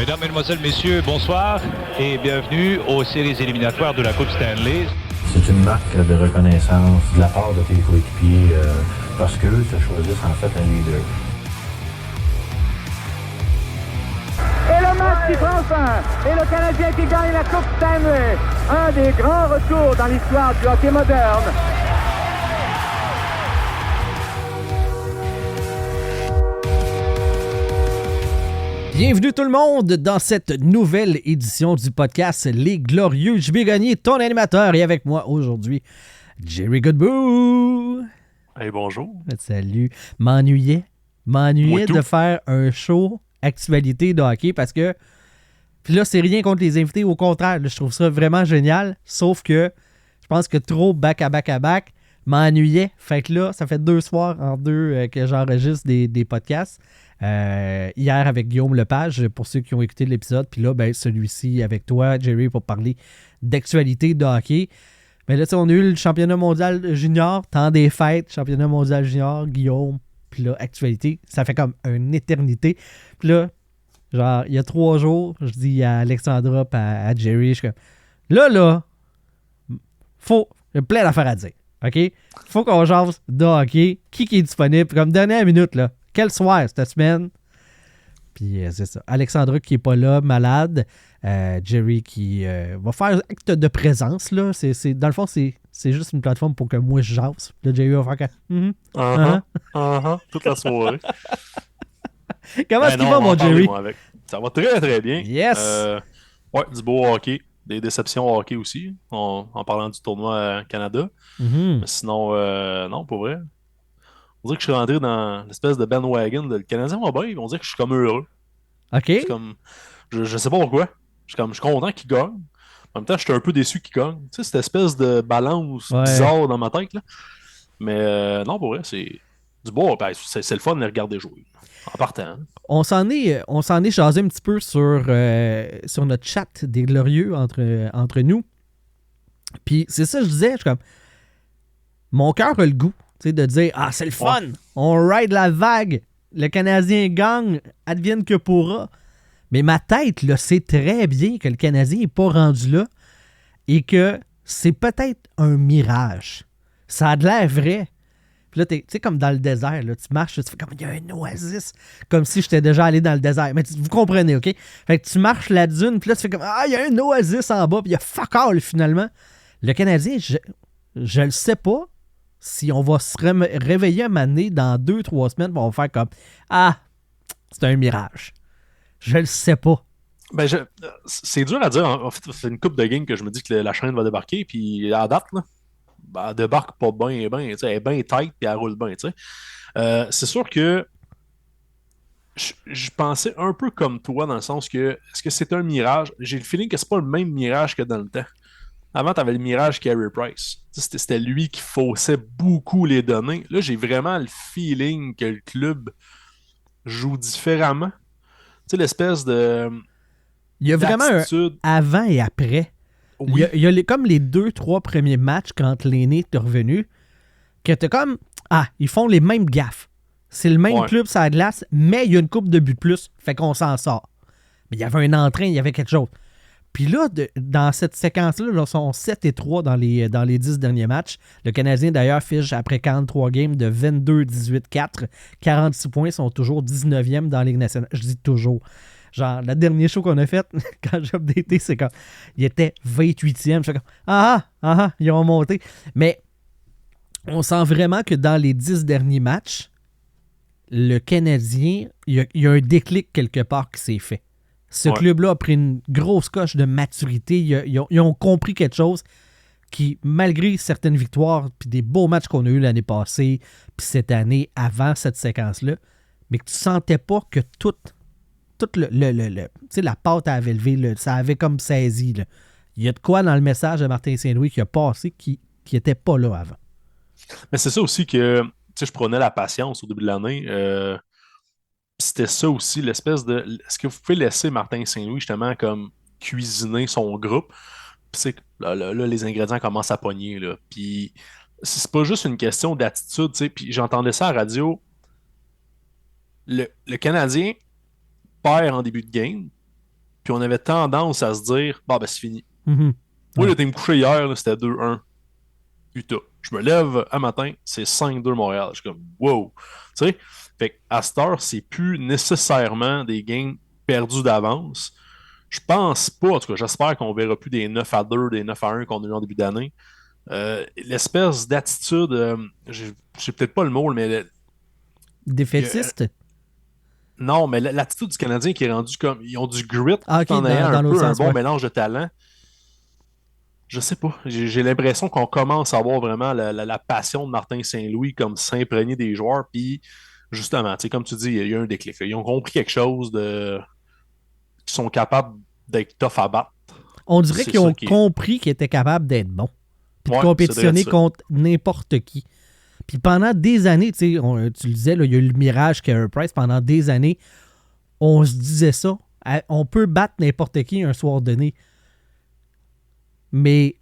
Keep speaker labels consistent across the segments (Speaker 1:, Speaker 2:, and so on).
Speaker 1: Mesdames, Mesdemoiselles, Messieurs, bonsoir et bienvenue aux séries éliminatoires de la Coupe Stanley.
Speaker 2: C'est une marque de reconnaissance de la part de tes coéquipiers parce qu'eux te choisissent en fait un leader.
Speaker 3: Et le match qui prend fin. Et le Canadien qui gagne la Coupe Stanley. Un des grands retours dans l'histoire du hockey moderne.
Speaker 4: Bienvenue tout le monde dans cette nouvelle édition du podcast Les Glorieux. Je vais gagner ton animateur et avec moi aujourd'hui, Jerry Godbout.
Speaker 5: Hey, bonjour.
Speaker 4: Salut. M'ennuyais de faire un show actualité de hockey parce que, puis là, c'est rien contre les invités, au contraire, là, je trouve ça vraiment génial, sauf que je pense que trop back-à-back m'ennuyait. Fait que là, ça fait 2 soirs en 2 que j'enregistre des podcasts. Hier avec Guillaume Lepage, pour ceux qui ont écouté l'épisode, puis là, ben, celui-ci avec toi, Jerry, pour parler d'actualité de hockey. Mais là, on a eu le championnat mondial junior, temps des fêtes, championnat mondial junior, Guillaume, puis là, actualité, ça fait comme une éternité. Puis là, genre, il y a 3 jours, je dis à Alexandra et à Jerry, je suis comme, là, il y a plein d'affaires à dire, OK? Faut qu'on jase de hockey, qui est disponible, comme dernière minute, là. Quel soir cette semaine? Puis c'est ça. Alexandra qui n'est pas là, malade. Jerry qui va faire acte de présence. Là. Dans le fond, c'est juste une plateforme pour que moi je jase. Là, Jerry va faire
Speaker 5: toute la soirée.
Speaker 4: Comment est-ce qu'il va, mon Jerry?
Speaker 5: Ça va très, très bien.
Speaker 4: Yes!
Speaker 5: Ouais, du beau hockey. Des déceptions hockey aussi, en parlant du tournoi Canada.
Speaker 4: Mm-hmm.
Speaker 5: Mais sinon, non, pas vrai. On dirait que je suis rentré dans l'espèce de bandwagon. Le Canadien va bien, on dirait que je suis comme heureux.
Speaker 4: OK.
Speaker 5: Je sais pas pourquoi. Je suis content qu'il gagne. En même temps, je suis un peu déçu qu'il gagne. Tu sais, cette espèce de balance bizarre dans ma tête. Là. Mais non, pour vrai, c'est du beau. Ben, c'est le fun de les regarder jouer. En partant.
Speaker 4: On s'en est jasé un petit peu sur notre chat des Glorieux entre nous. Puis c'est ça, je disais, je suis comme, mon cœur a le goût. De dire, c'est le fun, on ride la vague, le Canadien gagne, advienne que pourra. Mais ma tête là, sait très bien que le Canadien n'est pas rendu là et que c'est peut-être un mirage. Ça a de l'air vrai. Puis là, tu sais, comme dans le désert, là, tu marches, tu fais comme il y a un oasis, comme si j'étais déjà allé dans le désert. Mais vous comprenez, OK? Fait que tu marches la dune, puis là, tu fais comme il y a un oasis en bas, puis il y a fuck all finalement. Le Canadien, je le sais pas. Si on va se réveiller un moment donné dans 2-3 semaines, on va faire comme c'est un mirage. Je le sais pas.
Speaker 5: Ben, c'est dur à dire. En fait, c'est une coupe de game que je me dis que la chaîne va débarquer, puis à la date, là, ben, elle débarque pas bien, elle est bien tight, puis elle roule bien. C'est sûr que je pensais un peu comme toi, dans le sens que, est-ce que c'est un mirage? J'ai le feeling que c'est pas le même mirage que dans le temps. Avant, tu avais le mirage Carey Price. C'était lui qui faussait beaucoup les données. Là, j'ai vraiment le feeling que le club joue différemment. Tu sais, l'espèce de.
Speaker 4: Il y a vraiment un avant et après.
Speaker 5: Oui.
Speaker 4: Il y a comme les 2-3 premiers matchs quand l'aîné est revenu, que t'es comme ils font les mêmes gaffes. C'est le même club sur la glace, mais il y a une coupe de but de plus, fait qu'on s'en sort. Mais il y avait un entrain, il y avait quelque chose. Puis là, dans cette séquence-là, ils sont 7-3 dans les 10 derniers matchs. Le Canadien, d'ailleurs, fiche après 43 games de 22-18-4. 46 points, ils sont toujours 19e dans la Ligue nationale. Je dis toujours. Genre, le dernier show qu'on a fait, quand j'ai updaté, c'est quand il était 28e. Je suis comme, ils ont monté. Mais on sent vraiment que dans les 10 derniers matchs, le Canadien, il y a un déclic quelque part qui s'est fait. Ce club-là a pris une grosse coche de maturité. Ils ont compris quelque chose qui, malgré certaines victoires puis des beaux matchs qu'on a eu l'année passée puis cette année avant cette séquence-là, mais que tu sentais pas que toute la pâte avait levé, ça avait comme saisi. Là. Il y a de quoi dans le message de Martin Saint-Louis qui a passé qui n'était pas là avant.
Speaker 5: Mais c'est ça aussi que je prenais la patience au début de l'année. C'était ça aussi, l'espèce de. Est-ce que vous pouvez laisser Martin Saint-Louis justement comme cuisiner son groupe? Puis c'est que là, les ingrédients commencent à pogner. Là. Puis c'est pas juste une question d'attitude. Puis j'entendais ça à la radio. Le Canadien perd en début de game. puis on avait tendance à se dire, bah, ben, c'est fini.
Speaker 4: Mhm.
Speaker 5: Moi,
Speaker 4: Ouais.
Speaker 5: j'étais me coucher hier, là, c'était 2-1 Utah. Je me lève un matin, c'est 5-2 Montréal. Je suis comme, wow. Tu sais, fait qu'à cette heure, c'est plus nécessairement des games perdus d'avance. Je pense pas, en tout cas, j'espère qu'on verra plus des 9-2, des 9-1 qu'on a eu en début d'année. L'espèce d'attitude, j'ai peut-être pas le mot, mais
Speaker 4: Défaitiste?
Speaker 5: non, mais l'attitude du Canadien qui est rendue comme. Ils ont du grit
Speaker 4: Ah, ok,
Speaker 5: tout en ayant
Speaker 4: dans
Speaker 5: un
Speaker 4: l'autre
Speaker 5: peu un
Speaker 4: sens,
Speaker 5: bon
Speaker 4: ouais.
Speaker 5: mélange de talent. Je sais pas. J'ai l'impression qu'on commence à avoir vraiment la passion de Martin Saint-Louis comme s'imprégner des joueurs. Puis, justement, tu sais, comme tu dis, il y a eu un déclic. Là. Ils ont compris quelque chose de. Qu'ils sont capables d'être tough à battre.
Speaker 4: On dirait
Speaker 5: C'est
Speaker 4: qu'ils
Speaker 5: ça
Speaker 4: ont
Speaker 5: qui est-
Speaker 4: compris qu'ils étaient capables d'être bons. Puis de
Speaker 5: Ouais,
Speaker 4: compétitionner
Speaker 5: c'est vrai
Speaker 4: contre n'importe qui. Puis pendant des années, tu sais, tu le disais, là, il y a eu le mirage Carey Price. Pendant des années, on se disait ça. On peut battre n'importe qui un soir donné. Mais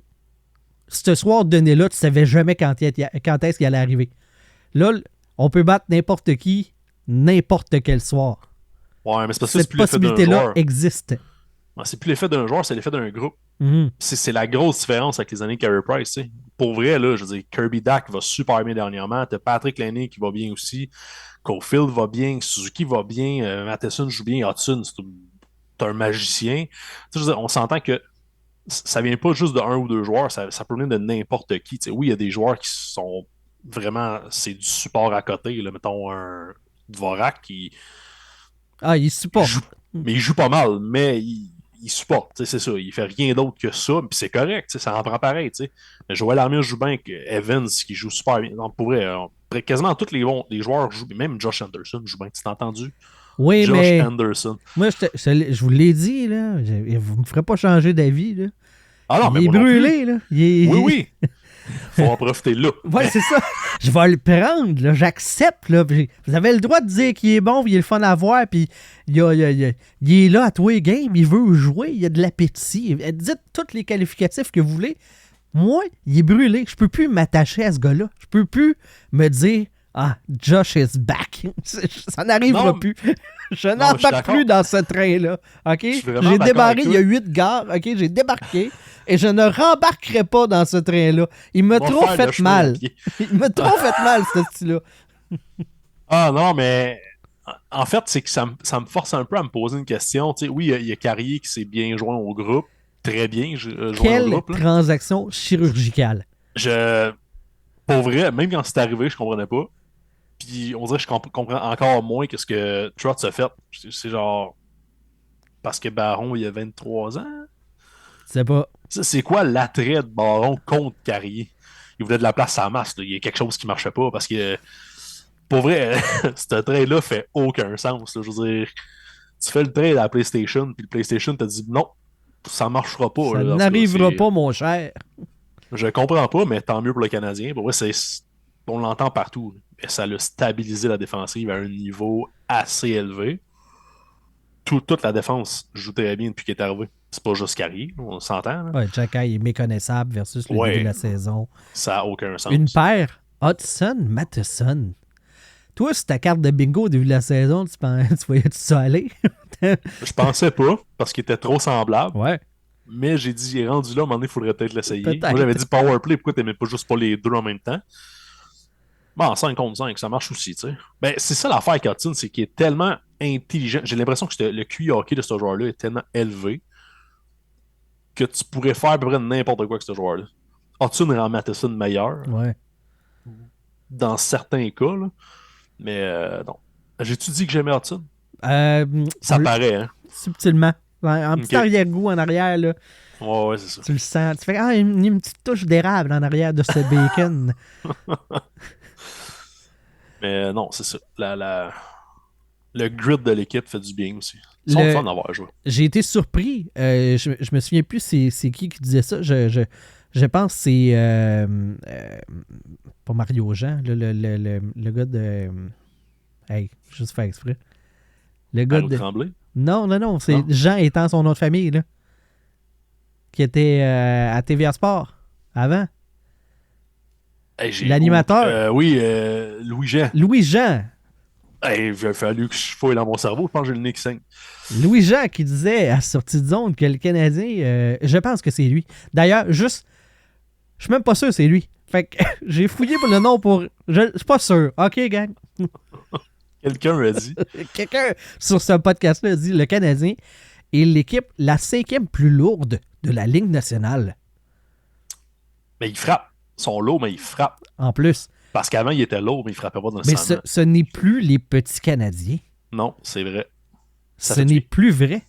Speaker 4: ce soir donné-là, tu savais jamais quand est-ce qu'il allait arriver. Là, on peut battre n'importe qui, n'importe quel soir.
Speaker 5: Ouais, mais c'est parce que
Speaker 4: Cette
Speaker 5: c'est plus l'effet d'un
Speaker 4: possibilité-là
Speaker 5: joueur.
Speaker 4: existe.
Speaker 5: Ouais, c'est plus l'effet d'un joueur, c'est l'effet d'un groupe.
Speaker 4: Mhm.
Speaker 5: C'est la grosse différence avec les années Carey Price. Tu sais. Pour vrai, là, je veux dire, Kirby Dack va super bien dernièrement. T'as Patrick Laine qui va bien aussi. Caulfield va bien. Suzuki va bien. Matheson joue bien. Hudson, c'est un magicien. Tu sais, je veux dire, on s'entend que ça vient pas juste de un ou deux joueurs. Ça peut venir de n'importe qui. Tu sais, oui, il y a des joueurs qui sont vraiment. C'est du support à côté. Là. Mettons un Dvorak qui
Speaker 4: Ah, il
Speaker 5: il
Speaker 4: supporte.
Speaker 5: joue, mais il joue pas mal, mais il supporte, tu sais, c'est ça. Il fait rien d'autre que ça, puis c'est correct, tu sais, ça en prend pareil. Tu sais. Mais Joël Armia joue bien avec Evans qui joue super bien. Non, pour vrai, quasiment tous les joueurs jouent bien. Même Josh Anderson joue bien, tu t'as entendu?
Speaker 4: Oui,
Speaker 5: Josh
Speaker 4: mais
Speaker 5: Anderson.
Speaker 4: moi, je vous l'ai dit, là. Vous me ferez pas changer d'avis, là.
Speaker 5: Ah non, mais
Speaker 4: Il est
Speaker 5: moi non plus.
Speaker 4: brûlé, là.
Speaker 5: Oui, oui. Faut en profiter là.
Speaker 4: Ouais, c'est ça. Je vais le prendre, là. J'accepte, là. Puis vous avez le droit de dire qu'il est bon, puis il est le fun à voir, puis il est là à tous les games, il veut jouer, il a de l'appétit. Dites tous les qualificatifs que vous voulez. Moi, il est brûlé. Je peux plus m'attacher à ce gars-là. Je peux plus me dire ah, Josh is back. Ça n'arrivera
Speaker 5: Non.
Speaker 4: plus. Je
Speaker 5: je suis
Speaker 4: n'embarque
Speaker 5: d'accord.
Speaker 4: plus dans ce train-là. OK?
Speaker 5: suis vraiment
Speaker 4: J'ai
Speaker 5: d'accord
Speaker 4: débarré,
Speaker 5: avec
Speaker 4: il y a 8 gares. OK? J'ai débarqué et je ne rembarquerai pas dans ce train-là. Il m'a
Speaker 5: On va
Speaker 4: trop
Speaker 5: faire le
Speaker 4: fait
Speaker 5: chemin à
Speaker 4: mal.
Speaker 5: pied.
Speaker 4: Il m'a trop fait mal, ce style-là.
Speaker 5: Ah non, mais en fait, c'est que ça me force un peu à me poser une question. Tu sais, oui, il y a Carrier qui s'est bien joint au groupe. Très bien joint au
Speaker 4: Quelle
Speaker 5: groupe. Là.
Speaker 4: transaction chirurgicale.
Speaker 5: Pour vrai, même quand c'est arrivé, je comprenais pas. Puis on dirait que je comprends encore moins que ce que Trotz a fait. C'est genre. Parce que Baron, il a 23 ans.
Speaker 4: C'est pas.
Speaker 5: C'est quoi l'attrait de Baron contre Carrier? Il voulait de la place à la masse. Là. Il y a quelque chose qui marchait pas parce que. Pour vrai, ce trait-là fait aucun sens. Là. Je veux dire, tu fais le trait à la PlayStation, puis le PlayStation te dit non, ça marchera pas.
Speaker 4: Ça
Speaker 5: là,
Speaker 4: n'arrivera pas, mon cher.
Speaker 5: Je comprends pas, mais tant mieux pour le Canadien. Pour vrai, on l'entend partout. Mais ça a stabilisé la défensive à un niveau assez élevé. Toute la défense joue très bien depuis qu'il est arrivé. C'est pas juste Carrier, on s'entend. Là.
Speaker 4: Ouais, Jacky est méconnaissable versus le
Speaker 5: Ouais.
Speaker 4: début de la saison.
Speaker 5: Ça n'a aucun sens.
Speaker 4: Une paire, Hudson, Matheson. Toi, sur ta carte de bingo au début de la saison, tu voyais-tu ça aller?
Speaker 5: Je pensais pas, parce qu'il était trop semblable.
Speaker 4: Ouais.
Speaker 5: Mais j'ai dit, il est rendu là, à un moment donné, il faudrait peut-être l'essayer.
Speaker 4: Peut-être.
Speaker 5: Moi, j'avais dit powerplay, pourquoi t'aimais pas juste pas les deux en même temps? Bon, 5 contre 5, ça marche aussi, tu sais. Ben, c'est ça l'affaire avec Hudson, c'est qu'il est tellement intelligent. J'ai l'impression que le QI hockey de ce joueur-là est tellement élevé que tu pourrais faire à peu près n'importe quoi avec ce joueur-là. Hudson rend Matheson meilleur,
Speaker 4: Ouais.
Speaker 5: dans certains cas, là. Mais non. J'ai-tu dit que j'aimais Hudson? Ça
Speaker 4: on
Speaker 5: paraît, hein?
Speaker 4: subtilement. Un petit
Speaker 5: Ok.
Speaker 4: arrière-goût en arrière, là.
Speaker 5: Ouais, c'est ça.
Speaker 4: Tu le sens. Tu fais ah, une petite touche d'érable en arrière de ce bacon.
Speaker 5: Mais non, c'est ça. Le grid de l'équipe fait du bien aussi. Ils sont fun d'avoir joué.
Speaker 4: J'ai été surpris. Je me souviens plus c'est qui disait ça. Je pense que c'est pas Mario Jean, le gars de. Hey, juste faire exprès. Le gars
Speaker 5: Arnaud
Speaker 4: de.
Speaker 5: Tremblay.
Speaker 4: Non, c'est
Speaker 5: Non?
Speaker 4: Jean étant son nom de famille, là. Qui était à TVA Sport avant.
Speaker 5: Hey,
Speaker 4: L'animateur.
Speaker 5: Oui, Louis-Jean.
Speaker 4: Louis Jean.
Speaker 5: Hey, il a fallu que je fouille dans mon cerveau, je pense que j'ai le nez qui saigne.
Speaker 4: Louis-Jean qui disait à Sortie de zone que le Canadien, je pense que c'est lui. D'ailleurs, je suis même pas sûr que c'est lui. Fait que j'ai fouillé pour le nom pour... Je suis pas sûr. OK, gang.
Speaker 5: Quelqu'un m'a dit.
Speaker 4: Quelqu'un sur ce podcast-là a dit le Canadien est l'équipe la 5e plus lourde de la Ligue nationale.
Speaker 5: Mais il frappe. Ils sont lourds, mais il frappe.
Speaker 4: En plus.
Speaker 5: Parce qu'avant, il était lourd, mais il frappait pas dans le
Speaker 4: Mais
Speaker 5: sang.
Speaker 4: ce n'est plus les petits Canadiens.
Speaker 5: Non, c'est vrai.
Speaker 4: Ce n'est plus vrai.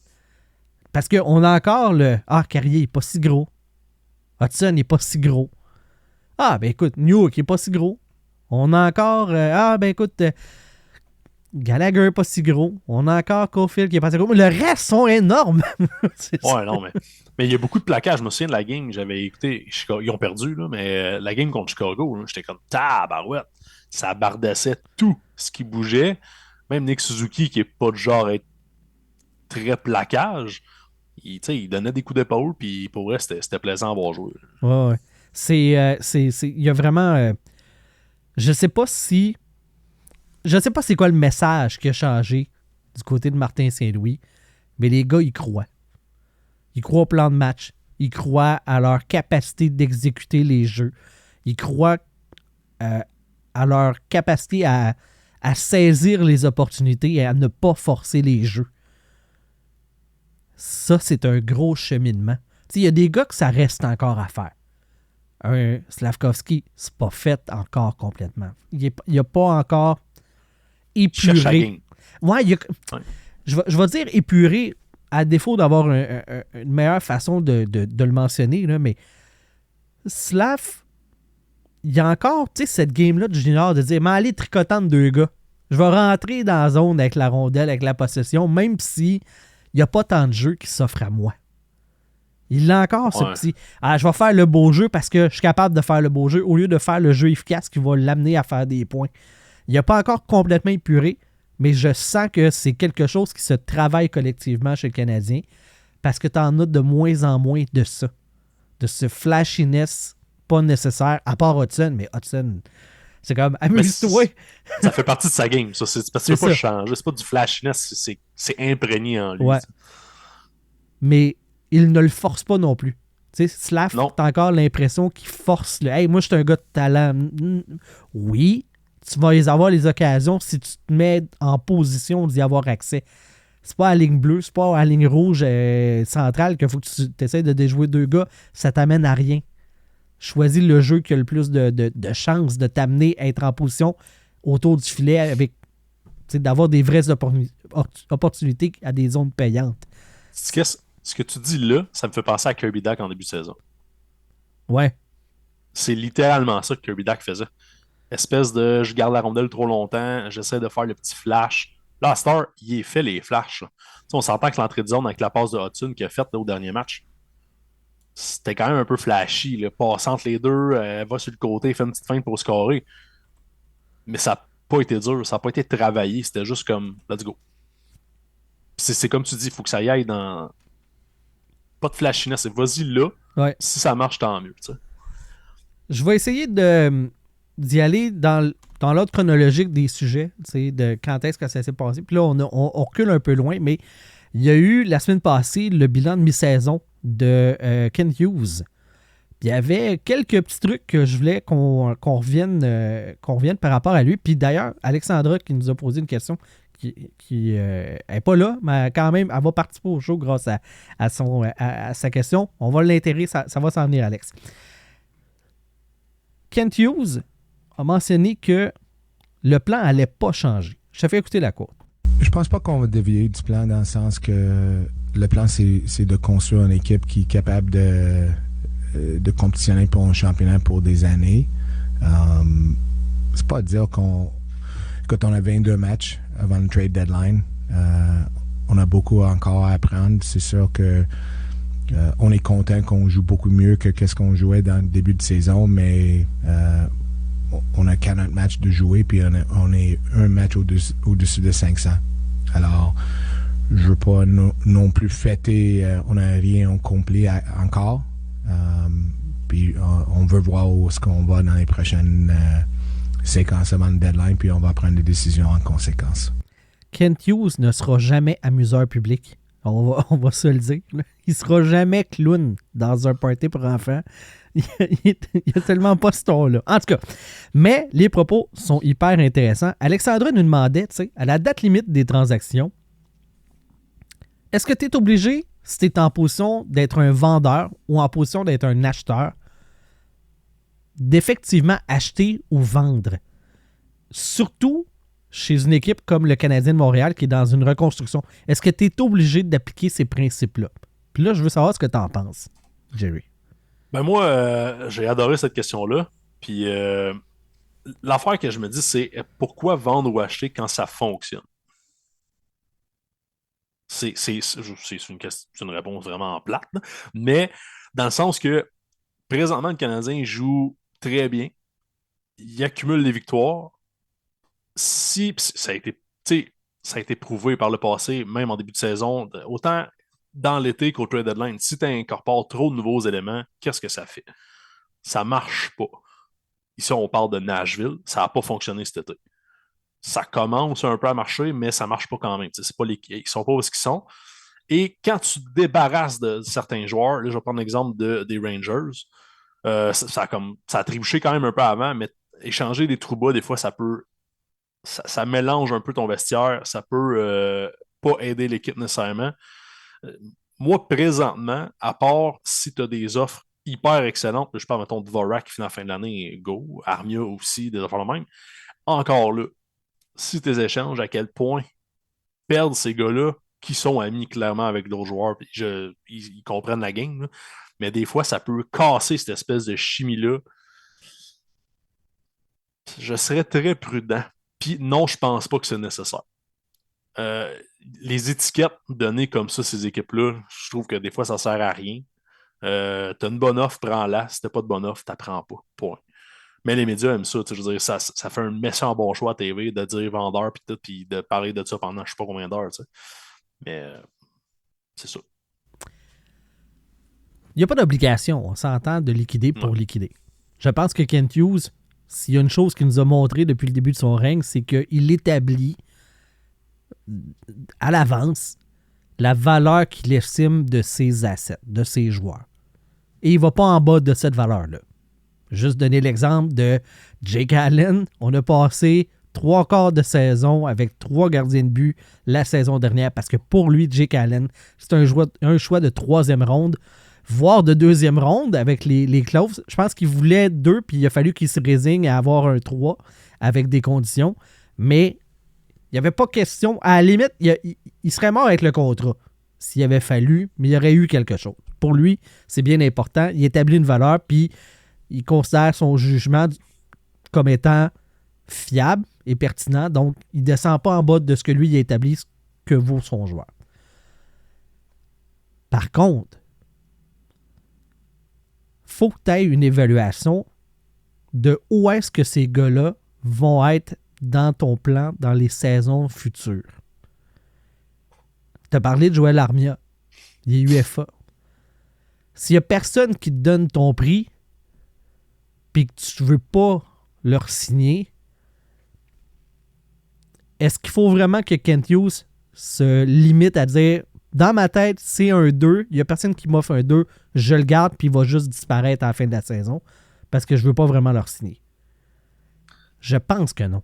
Speaker 4: Parce qu'on a encore le « Ah, Carrier n'est pas si gros. Hudson n'est pas si gros. Ah, ben écoute, Newhook n'est pas si gros. On a encore... écoute... Gallagher n'est pas si gros. On a encore Caulfield qui n'est pas si gros. Mais le reste sont énormes.
Speaker 5: Ouais, non, mais il y a beaucoup de plaquages. Je me souviens de la game, j'avais écouté. Ils ont perdu, là, mais la game contre Chicago, là, j'étais comme tabarouette. Ça bardassait tout ce qui bougeait. Même Nick Suzuki, qui n'est pas du genre à être très plaquage, il donnait des coups d'épaule, puis pour vrai, c'était plaisant à voir jouer.
Speaker 4: Ouais. Il y a vraiment... je sais pas c'est quoi le message qui a changé du côté de Martin Saint-Louis, mais les gars, ils croient. Ils croient au plan de match. Ils croient à leur capacité d'exécuter les jeux. Ils croient à leur capacité à saisir les opportunités et à ne pas forcer les jeux. Ça, c'est un gros cheminement. Il y a des gars que ça reste encore à faire. Un Slavkovski, c'est pas fait encore complètement. Il n'a pas encore épuré. Ouais, je vais dire épuré, à défaut d'avoir une meilleure façon de le mentionner, là, mais Slav, il y a encore cette game-là du junior de dire « Mais allez, tricotant de 2 gars. Je vais rentrer dans la zone avec la rondelle, avec la possession, même si il n'y a pas tant de jeux qui s'offrent à moi. » Il a encore ce petit « Ah, je vais faire le beau jeu parce que je suis capable de faire le beau jeu au lieu de faire le jeu efficace qui va l'amener à faire des points. » Il n'a pas encore complètement épuré, mais je sens que c'est quelque chose qui se travaille collectivement chez le Canadien parce que tu en as de moins en moins de ça. De ce flashiness pas nécessaire, à part Hudson, mais Hudson, c'est comme amuse-toi.
Speaker 5: Ça fait partie de sa game, ça. C'est parce que tu peux pas changer. C'est pas du flashiness, c'est imprégné en lui.
Speaker 4: Ouais. Mais il ne le force pas non plus. Tu sais, Slav, t'as encore l'impression qu'il force le « Hey, moi, je suis un gars de talent. » Oui, tu vas avoir les occasions si tu te mets en position d'y avoir accès. C'est pas à la ligne bleue, c'est pas à la ligne rouge centrale qu'il faut que tu essaies de déjouer 2 gars. Ça t'amène à rien. Choisis le jeu qui a le plus de chances de t'amener à être en position autour du filet avec d'avoir des vraies opportunités à des zones payantes.
Speaker 5: Ce que tu dis là, ça me fait penser à Kirby Dach en début de saison.
Speaker 4: Ouais.
Speaker 5: C'est littéralement ça que Kirby Dach faisait. Espèce de je garde la rondelle trop longtemps, j'essaie de faire le petit flash. Là, à Star, il est fait les flashs. On s'entend que l'entrée de zone avec la passe de Hudson qu'il a faite au dernier match, c'était quand même un peu flashy. Là. Passe entre les deux, va sur le côté, fait une petite feinte pour scorer. Mais ça n'a pas été dur, ça n'a pas été travaillé. C'était juste comme, let's go. C'est comme tu dis, il faut que ça y aille dans... Pas de flashiness, c'est vas-y là.
Speaker 4: Ouais.
Speaker 5: Si ça marche, tant mieux. T'sais.
Speaker 4: Je vais essayer d'y aller dans l'ordre chronologique des sujets, de quand est-ce que ça s'est passé. Puis là, on recule un peu loin, mais il y a eu la semaine passée le bilan de mi-saison de Kent Hughes. Puis il y avait quelques petits trucs que je voulais qu'on revienne par rapport à lui. Puis d'ailleurs, Alexandra qui nous a posé une question qui n'est pas là, mais quand même, elle va participer au show grâce à sa question. On va l'intégrer, ça va s'en venir, Alex. Kent Hughes a mentionné que le plan n'allait pas changer. Je te fais écouter la courte.
Speaker 6: Je pense pas qu'on va dévier du plan dans le sens que le plan, c'est de construire une équipe qui est capable de compétitionner pour un championnat pour des années. C'est pas à dire quand on a 22 matchs avant le trade deadline, on a beaucoup encore à apprendre. C'est sûr que on est content qu'on joue beaucoup mieux que ce qu'on jouait dans le début de saison, mais on a 40 matchs de jouer, puis on est un match au-dessus de 500. Alors, je veux pas non plus fêter, on n'a rien complet puis on veut voir où est-ce qu'on va dans les prochaines séquencement de deadline, puis on va prendre des décisions en conséquence.
Speaker 4: Kent Hughes ne sera jamais amuseur public. On va se le dire. Là. Il sera jamais clown dans un party pour enfants. Il a tellement pas ce ton-là. En tout cas, mais les propos sont hyper intéressants. Alexandra nous demandait, tu sais, à la date limite des transactions, est-ce que tu es obligé, si tu es en position d'être un vendeur ou en position d'être un acheteur, d'effectivement acheter ou vendre? Surtout chez une équipe comme le Canadien de Montréal qui est dans une reconstruction. Est-ce que tu es obligé d'appliquer ces principes-là? Puis là, je veux savoir ce que tu en penses, Jerry.
Speaker 5: Ben moi, j'ai adoré cette question-là. Puis l'affaire que je me dis, c'est pourquoi vendre ou acheter quand ça fonctionne? C'est une réponse vraiment plate, là. Mais dans le sens que présentement, le Canadien joue très bien. Il accumule des victoires. Si ça a été, tu sais, ça a été prouvé par le passé, même en début de saison, autant dans l'été qu'au trade deadline, si tu incorpores trop de nouveaux éléments, qu'est-ce que ça fait? Ça marche pas. Ici, on parle de Nashville, ça n'a pas fonctionné cet été. Ça commence un peu à marcher, mais ça marche pas quand même. C'est pas ils sont pas où ils sont. Et quand tu te débarrasses de certains joueurs, là, je vais prendre l'exemple des Rangers, ça a trébuché quand même un peu avant, mais échanger des trous bas, des fois, ça mélange un peu ton vestiaire, ça peut pas aider l'équipe nécessairement. Moi, présentement, à part si tu as des offres hyper excellentes, je parle, mettons, de Dvorak qui finit à la fin de l'année, go, Armia aussi, des affaires de même. Encore là, si tes échanges, à quel point perdent ces gars-là qui sont amis clairement avec d'autres joueurs, puis ils comprennent la game, là. Mais des fois, ça peut casser cette espèce de chimie-là. Je serais très prudent. Puis non, je pense pas que c'est nécessaire. Les étiquettes données comme ça, ces équipes-là, je trouve que des fois, ça sert à rien. T'as une bonne offre, prends-la. Si t'as pas de bonne offre, t'apprends pas. Point. Mais les médias aiment ça. Je veux dire, ça fait un méchant bon choix à TV de dire vendeur puis tout, puis de parler de ça pendant je sais pas combien d'heures. Mais c'est ça.
Speaker 4: Il n'y a pas d'obligation, on s'entend, de liquider pour liquider. Je pense que Kent Hughes, s'il y a une chose qu'il nous a montré depuis le début de son règne, c'est qu'il établit à l'avance la valeur qu'il estime de ses assets, de ses joueurs. Et il ne va pas en bas de cette valeur-là. Juste donner l'exemple de Jake Allen. On a passé 3 quarts de saison avec 3 gardiens de but la saison dernière parce que pour lui, Jake Allen, c'est un choix de 3e ronde, voire de 2e ronde avec les clauses. Je pense qu'il voulait 2 puis il a fallu qu'il se résigne à avoir un 3 avec des conditions. Mais il n'y avait pas question. À la limite, il serait mort avec le contrat s'il avait fallu, mais il y aurait eu quelque chose. Pour lui, c'est bien important. Il établit une valeur puis il considère son jugement comme étant fiable et pertinent. Donc, il ne descend pas en bas de ce que lui il a établi, ce que vaut son joueur. Par contre, faut que tu aies une évaluation de où est-ce que ces gars-là vont être dans ton plan dans les saisons futures. Tu as parlé de Joël Armia. Il est UFA. S'il n'y a personne qui te donne ton prix puis que tu ne veux pas leur signer, est-ce qu'il faut vraiment que Kent Hughes se limite à dire dans ma tête, c'est un 2, il n'y a personne qui m'offre un 2, je le garde puis il va juste disparaître à la fin de la saison parce que je ne veux pas vraiment leur signer? Je pense que non.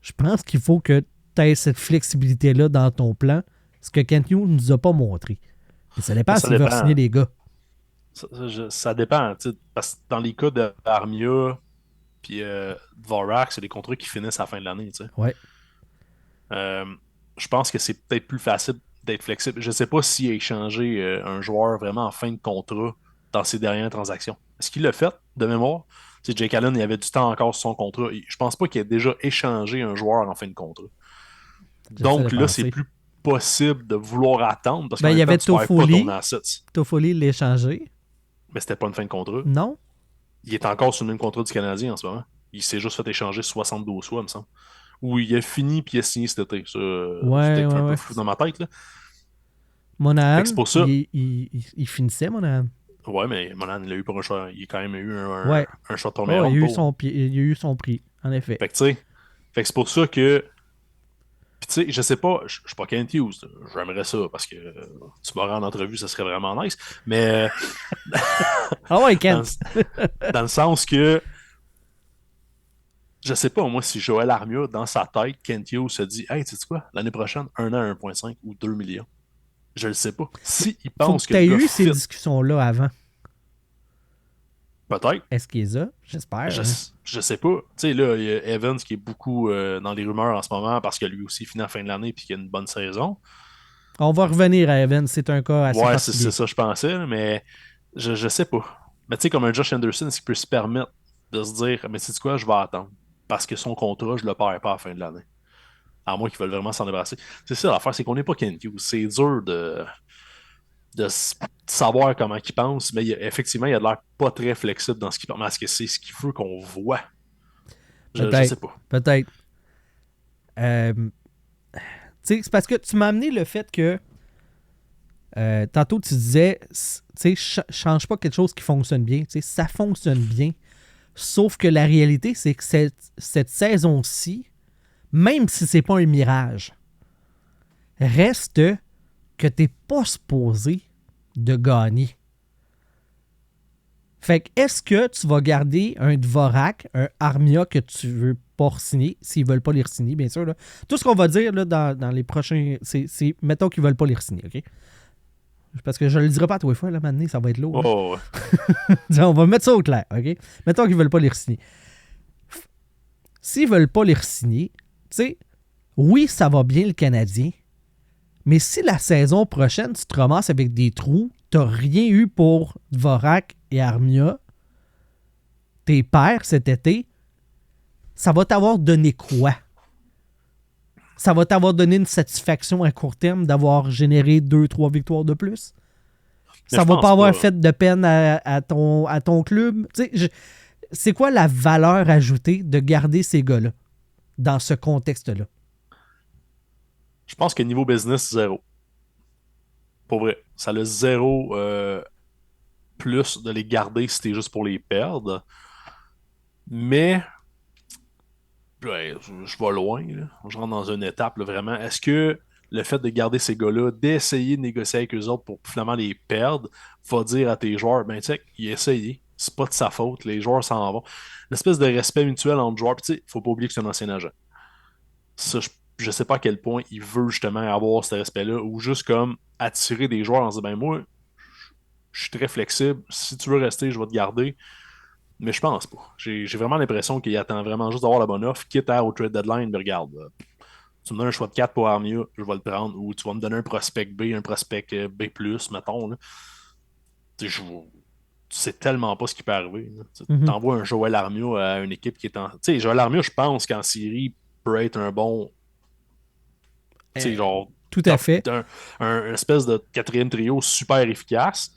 Speaker 4: Je pense qu'il faut que tu aies cette flexibilité-là dans ton plan, ce que Kent Hughes ne nous a pas montré. Et ça dépend s'il veut signer les gars.
Speaker 5: Ça dépend, parce que dans les cas d'Armia puis Dvorak, c'est des contrats qui finissent à la fin de l'année.
Speaker 4: Ouais.
Speaker 5: Je pense que c'est peut-être plus facile d'être flexible. Je ne sais pas s'il a échangé un joueur vraiment en fin de contrat dans ses dernières transactions. Est-ce qu'il l'a fait de mémoire? Si Jake Allen, il avait du temps encore sur son contrat. Je pense pas qu'il ait déjà échangé un joueur en fin de contrat. Donc là, c'est plus possible de vouloir attendre parce
Speaker 4: qu'il y avait Toffoli.
Speaker 5: Toffoli
Speaker 4: l'a échangé.
Speaker 5: Mais c'était pas une fin de contrat.
Speaker 4: Non.
Speaker 5: Il est encore sur le même contrat du Canadien en ce moment. Il s'est juste fait échanger 72 fois, il me semble. Où il a fini puis il a signé cet été. Ça, c'était un peu flou dans ma tête. Là.
Speaker 4: Monahan,
Speaker 5: c'est pour ça.
Speaker 4: Il finissait, Monahan.
Speaker 5: Ouais, mais Monahan, il a eu pour un choix. Il a quand même eu
Speaker 4: Ouais.
Speaker 5: un choix de première
Speaker 4: Oh,
Speaker 5: ronde.
Speaker 4: il a eu son prix, en effet.
Speaker 5: Fait que, tu sais, c'est pour ça que. Puis, tu sais, je sais pas, je suis pas Kent Hughes. J'aimerais ça parce que tu m'aurais en entrevue, ça serait vraiment nice. Mais
Speaker 4: Ah ouais,
Speaker 5: dans,
Speaker 4: Kent.
Speaker 5: dans le sens que. Je sais pas, moi, si Joël Armia, dans sa tête, Kent Hughes se dit hey, tu sais quoi, l'année prochaine, 1 an, 1,5 ou 2 millions. Je le sais pas. Si il
Speaker 4: Faut
Speaker 5: pense
Speaker 4: que
Speaker 5: que
Speaker 4: tu
Speaker 5: le
Speaker 4: aies
Speaker 5: gars
Speaker 4: eu ces
Speaker 5: fit,
Speaker 4: discussions-là avant.
Speaker 5: peut-être.
Speaker 4: Est-ce qu'il les a? J'espère.
Speaker 5: Je sais pas. Tu sais, là, il y a Evans qui est beaucoup dans les rumeurs en ce moment parce que lui aussi finit à la fin de l'année et qu'il a une bonne saison.
Speaker 4: On va revenir à Evans. C'est un cas assez
Speaker 5: Ouais,
Speaker 4: particulier.
Speaker 5: c'est ça, je pensais, mais je sais pas. Mais tu sais, comme un Josh Anderson, est-ce qu'il peut se permettre de se dire mais sais-tu quoi, je vais attendre parce que son contrat, je le perds pas à la fin de l'année. À moins qu'ils veulent vraiment s'en débarrasser. C'est ça, l'affaire, c'est qu'on n'est pas Kent Hughes. C'est dur de savoir comment il pense, mais effectivement, il a l'air pas très flexible dans ce qu'il pense. Mais est-ce que c'est ce qu'il veut qu'on voit? Je sais pas.
Speaker 4: Peut-être. Tu sais, c'est parce que tu m'as amené le fait que tantôt tu disais, tu sais, change pas quelque chose qui fonctionne bien. Tu sais, ça fonctionne bien. Sauf que la réalité, c'est que cette saison-ci, même si c'est pas un mirage, reste que t'es pas supposé de gagner. Fait que est-ce que tu vas garder un Dvorak, un Armia que tu veux pas re-signer, s'ils veulent pas les re-signer, bien sûr. Là. Tout ce qu'on va dire là, dans les prochains, c'est mettons qu'ils veulent pas les re-signer, OK? Parce que je le dirai pas à tous les fois, là, maintenant, ça va être lourd.
Speaker 5: Oh,
Speaker 4: On va mettre ça au clair, OK? Mettons qu'ils veulent pas les re-signer. S'ils veulent pas les re-signer, tu sais, oui, ça va bien le Canadien, mais si la saison prochaine, tu te ramasses avec des trous, t'as rien eu pour Dvorak et Armia, tes pairs cet été, ça va t'avoir donné quoi? Ça va t'avoir donné une satisfaction à court terme d'avoir généré 2-3 victoires de plus? Ça va pas avoir fait de peine à ton club? Tu sais, c'est quoi la valeur ajoutée de garder ces gars-là dans ce contexte-là?
Speaker 5: Je pense que niveau business, zéro. Pour vrai. Ça a zéro plus de les garder si t'es juste pour les perdre. Mais je vais loin. Là. Je rentre dans une étape là, vraiment. Est-ce que le fait de garder ces gars-là, d'essayer de négocier avec eux autres pour finalement les perdre, va dire à tes joueurs, ben tu sais, il a essayé. C'est pas de sa faute. Les joueurs s'en vont. Une espèce de respect mutuel entre joueurs. Puis tu sais, faut pas oublier que c'est un ancien agent. Ça, je sais pas à quel point il veut justement avoir ce respect-là ou juste comme attirer des joueurs en se disant ben moi, je suis très flexible. Si tu veux rester, je vais te garder. Mais je pense pas. J'ai vraiment l'impression qu'il attend vraiment juste d'avoir la bonne offre, quitte à au trade deadline, mais regarde, tu me donnes un choix de 4 pour Armia, je vais le prendre, ou tu vas me donner un prospect B, un prospect B+, mettons. Là. Tu sais tellement pas ce qui peut arriver. Tu t'envoies un Joël Armia à une équipe qui est en... Tu sais, Joël Armia, je pense qu'en série peut être un bon... Tu sais, genre...
Speaker 4: Tout à fait.
Speaker 5: Un espèce de quatrième trio super efficace.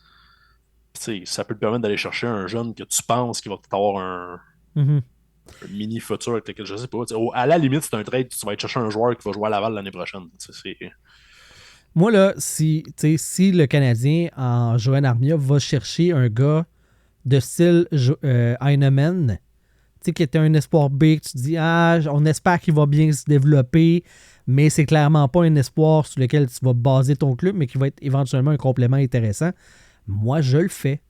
Speaker 5: T'sais, ça peut te permettre d'aller chercher un jeune que tu penses qu'il va peut-être avoir un mini futur avec lequel je sais pas. À la limite, c'est un trade, tu vas aller chercher un joueur qui va jouer à Laval l'année prochaine.
Speaker 4: Moi, là, si le Canadien en Joël Armia va chercher un gars de style Heinemann, qui était un espoir B, que tu dis on espère qu'il va bien se développer, mais c'est clairement pas un espoir sur lequel tu vas baser ton club, mais qui va être éventuellement un complément intéressant. Moi, je le fais.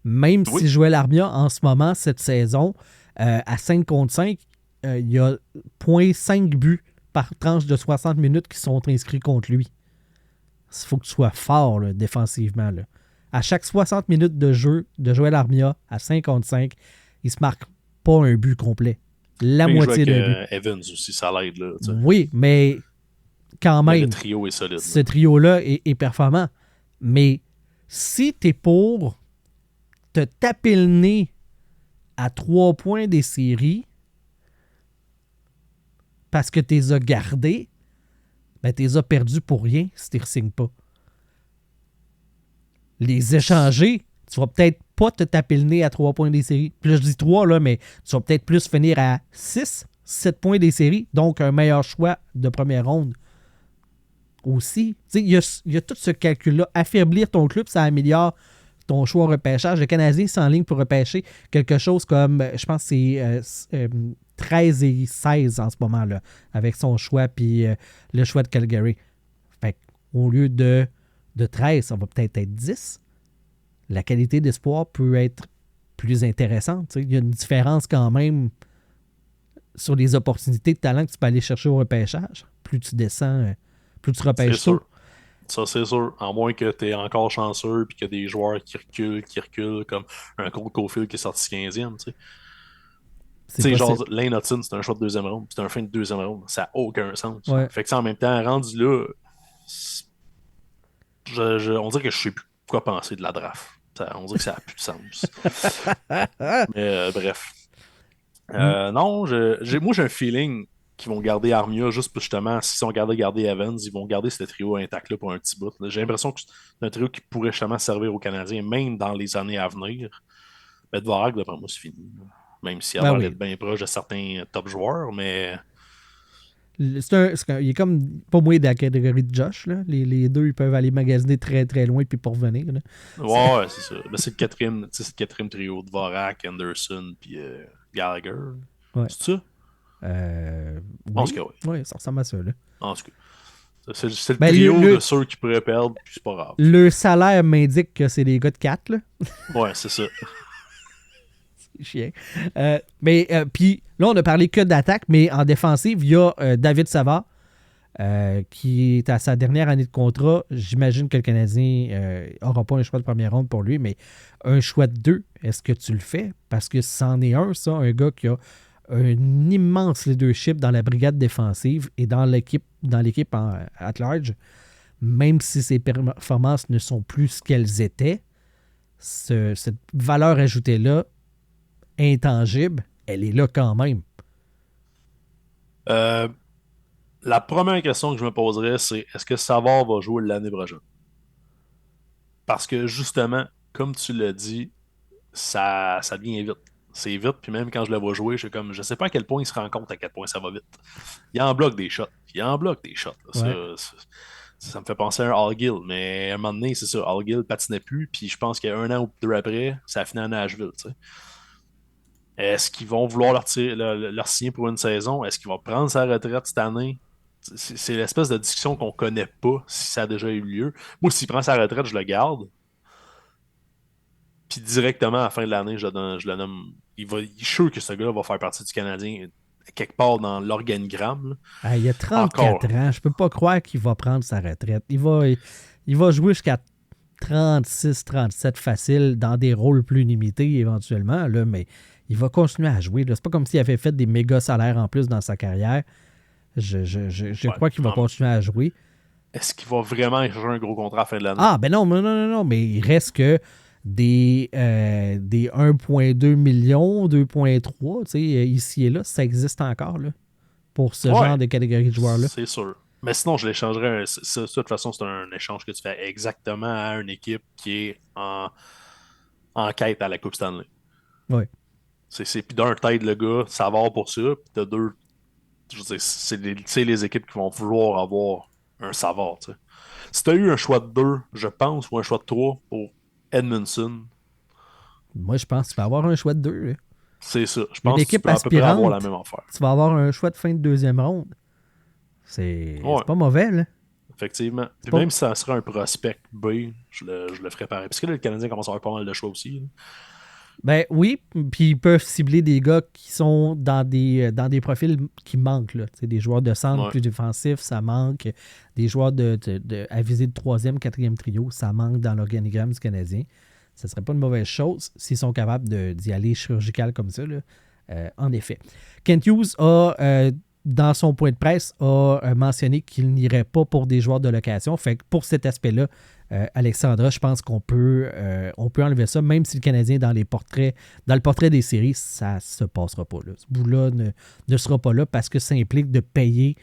Speaker 4: Même si Joël Armia, en ce moment, cette saison, à 5 contre 5, il y a 0.5 buts par tranche de 60 minutes qui sont inscrits contre lui. Il faut que tu sois fort là, défensivement. Là. À chaque 60 minutes de jeu de Joël Armia, à 5 contre 5, il se marque pas un but complet. La moitié d'un but.
Speaker 5: Evans aussi, ça l'aide. Là,
Speaker 4: oui, mais quand même,
Speaker 5: le trio est solide.
Speaker 4: Ce trio-là est performant. Mais si t'es pour te taper le nez à 3 points des séries parce que t'es as gardés, ben t'es as perdus pour rien si t'es re-signes pas. Les échanger, tu vas peut-être pas te taper le nez à 3 points des séries. Puis là, je dis 3, là, mais tu vas peut-être plus finir à 6, 7 points des séries, donc un meilleur choix de première ronde. Aussi, il y a tout ce calcul-là. Affaiblir ton club, ça améliore ton choix au repêchage. Le Canadien s'enligne pour repêcher quelque chose comme, je pense que c'est 13 et 16 en ce moment-là, avec son choix puis le choix de Calgary. Fait au lieu de 13, ça va peut-être être 10. La qualité d'espoir peut être plus intéressante. Il y a une différence quand même sur les opportunités de talent que tu peux aller chercher au repêchage. Plus tu descends, plus tu repêches tôt.
Speaker 5: Ça, c'est sûr. À moins que tu es encore chanceux et qu'il y a des joueurs qui reculent, comme un Cole Caulfield qui est sorti 15e. Tu sais, genre, Lane Hudson, c'est un choix de deuxième ronde, puis c'est un fin de deuxième ronde. Ça n'a aucun sens.
Speaker 4: Ouais.
Speaker 5: Fait que en même temps, rendu là, on dirait que je sais plus quoi penser de la draft. On dirait que ça n'a plus de sens. Mais bref. Non, moi j'ai un feeling qu'ils vont garder Armia juste pour justement, s'ils ont gardé Evans, ils vont garder ce trio intact-là pour un petit bout. Là. J'ai l'impression que c'est un trio qui pourrait justement servir aux Canadiens, même dans les années à venir. Mais Dvorak, d'après moi, c'est fini. Même s'il a l'air d'être bien proche de certains top joueurs, mais.
Speaker 4: Il est comme pas moins de la catégorie de Josh. Là. Les deux, ils peuvent aller magasiner très très loin puis pour revenir. Là.
Speaker 5: Ouais, c'est ça. Ben, c'est le quatrième trio. Dvorak, Anderson puis Gallagher.
Speaker 4: Ouais.
Speaker 5: C'est ça? En tout cas, oui.
Speaker 4: Oui, ça ressemble à ça. Là.
Speaker 5: En tout cas. C'est le trio de ceux qui pourraient perdre, puis c'est pas grave.
Speaker 4: Le salaire m'indique que c'est des gars de 4. Là.
Speaker 5: Ouais, c'est ça.
Speaker 4: C'est chien. Puis là, on a parlé que d'attaque, mais en défensive, il y a David Savard qui est à sa dernière année de contrat. J'imagine que le Canadien n'aura pas un choix de première ronde pour lui, mais un choix de 2, est-ce que tu le fais? Parce que c'en est un gars qui a un immense leadership dans la brigade défensive et dans l'équipe at large. Même si ses performances ne sont plus ce qu'elles étaient, cette valeur ajoutée-là, intangible, elle est là quand même.
Speaker 5: La première question que je me poserais, c'est est-ce que Savard va jouer l'année prochaine? Parce que justement, comme tu l'as dit, ça vient vite. C'est vite, puis même quand je le vois jouer, je sais pas à quel point il se rend compte à quel point ça va vite. Il en bloque des shots.
Speaker 4: Ouais.
Speaker 5: Ça me fait penser à un Hall-Gill, mais à un moment donné, c'est ça, Hall-Gill patinait plus, puis je pense qu'il y a 1 an ou 2 après, ça a fini à Nashville, tu sais. Est-ce qu'ils vont vouloir leur signer pour une saison? Est-ce qu'il va prendre sa retraite cette année? C'est l'espèce de discussion qu'on connaît pas si ça a déjà eu lieu. Moi, s'il prend sa retraite, je le garde. Puis directement à la fin de l'année, je le nomme. Il est sûr que ce gars-là va faire partie du Canadien quelque part dans l'organigramme.
Speaker 4: Il a 34 ans. Je peux pas croire qu'il va prendre sa retraite. Il va jouer jusqu'à 36, 37 facile dans des rôles plus limités éventuellement, là, mais il va continuer à jouer. Là. C'est pas comme s'il avait fait des méga salaires en plus dans sa carrière. Je crois qu'il va continuer à jouer.
Speaker 5: Est-ce qu'il va vraiment échanger un gros contrat à la fin de l'année?
Speaker 4: Ah, ben non, mais il reste que des 1,2 millions, 2,3, tu sais, ici et là, ça existe encore, là, pour ce genre de catégorie de joueurs-là.
Speaker 5: C'est sûr. Mais sinon, je l'échangerais. De toute façon, c'est un échange que tu fais exactement à une équipe qui est en quête à la Coupe Stanley.
Speaker 4: Oui.
Speaker 5: Puis d'un, t'aides le gars, ça va pour ça. Puis de deux, je veux dire, c'est les équipes qui vont vouloir avoir un Savard. T'sais. Si tu as eu un choix de 2, je pense, ou un choix de 3 pour Edmundson.
Speaker 4: Moi, je pense que tu vas avoir un choix de 2. Là.
Speaker 5: C'est ça. Je pense que tu peux
Speaker 4: à peu près
Speaker 5: avoir la même affaire.
Speaker 4: Tu vas avoir un choix de fin de deuxième ronde. C'est pas mauvais, là.
Speaker 5: Effectivement. Puis même si ça serait un prospect B, je le ferais pareil. Parce que là, le Canadien commence à avoir pas mal de choix aussi. Là.
Speaker 4: Ben oui, puis ils peuvent cibler des gars qui sont dans des profils qui manquent. Là. Des joueurs de centre plus défensifs, ça manque. Des joueurs à viser de 3e, 4e trio, ça manque dans l'organigramme du Canadien. Ce ne serait pas une mauvaise chose s'ils sont capables d'y aller chirurgical comme ça. Là. En effet. Kent Hughes dans son point de presse, a mentionné qu'il n'irait pas pour des joueurs de location. Fait que pour cet aspect-là, Alexandra, je pense qu'on peut enlever ça, même si le Canadien, dans le portrait des séries, ça ne se passera pas. Là. Ce bout-là ne sera pas là parce que ça implique de payer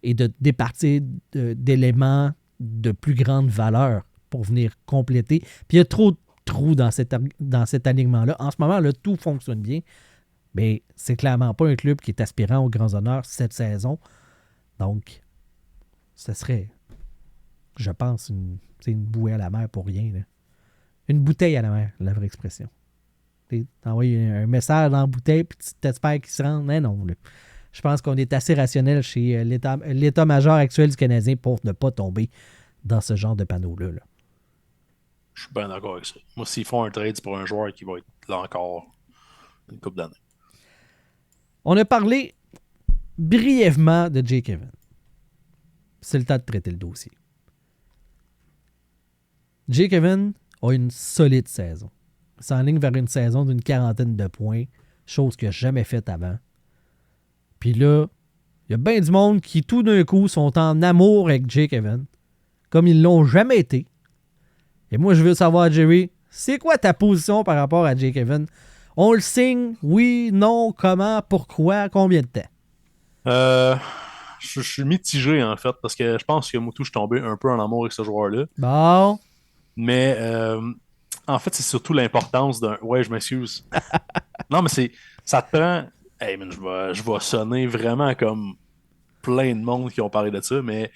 Speaker 4: et de départir d'éléments de plus grande valeur pour venir compléter. Puis il y a trop de trous dans cet alignement-là. En ce moment, là, tout fonctionne bien. Mais c'est clairement pas un club qui est aspirant aux grands honneurs cette saison. Donc, ce serait, je pense, une bouée à la mer pour rien. Là. Une bouteille à la mer, la vraie expression. T'envoies un message dans la bouteille puis tu t'espères qu'il se rende. Mais non, là. Je pense qu'on est assez rationnel chez l'état-major actuel du Canadien pour ne pas tomber dans ce genre de panneau-là. Là.
Speaker 5: Je suis bien d'accord avec ça. Moi, s'ils font un trade, c'est pour un joueur qui va être là encore une couple d'années.
Speaker 4: On a parlé brièvement de Jake Evans. C'est le temps de traiter le dossier. Jake Evans a une solide saison. Il s'enligne vers une saison d'une 40aine de points, chose qu'il n'a jamais faite avant. Puis là, il y a bien du monde qui, tout d'un coup, sont en amour avec Jake Evans, comme ils l'ont jamais été. Et moi, je veux savoir, Jerry, c'est quoi ta position par rapport à Jake Evans? On le signe? Oui, non, comment, pourquoi, combien de temps?
Speaker 5: Je suis mitigé, en fait, parce que je pense que Moutou, je suis tombé un peu en amour avec ce joueur-là.
Speaker 4: Bon.
Speaker 5: Mais, en fait, c'est surtout l'importance d'un... Ouais, je m'excuse. Non, mais ça te prend... Hey, man, je vais sonner vraiment comme plein de monde qui ont parlé de ça, mais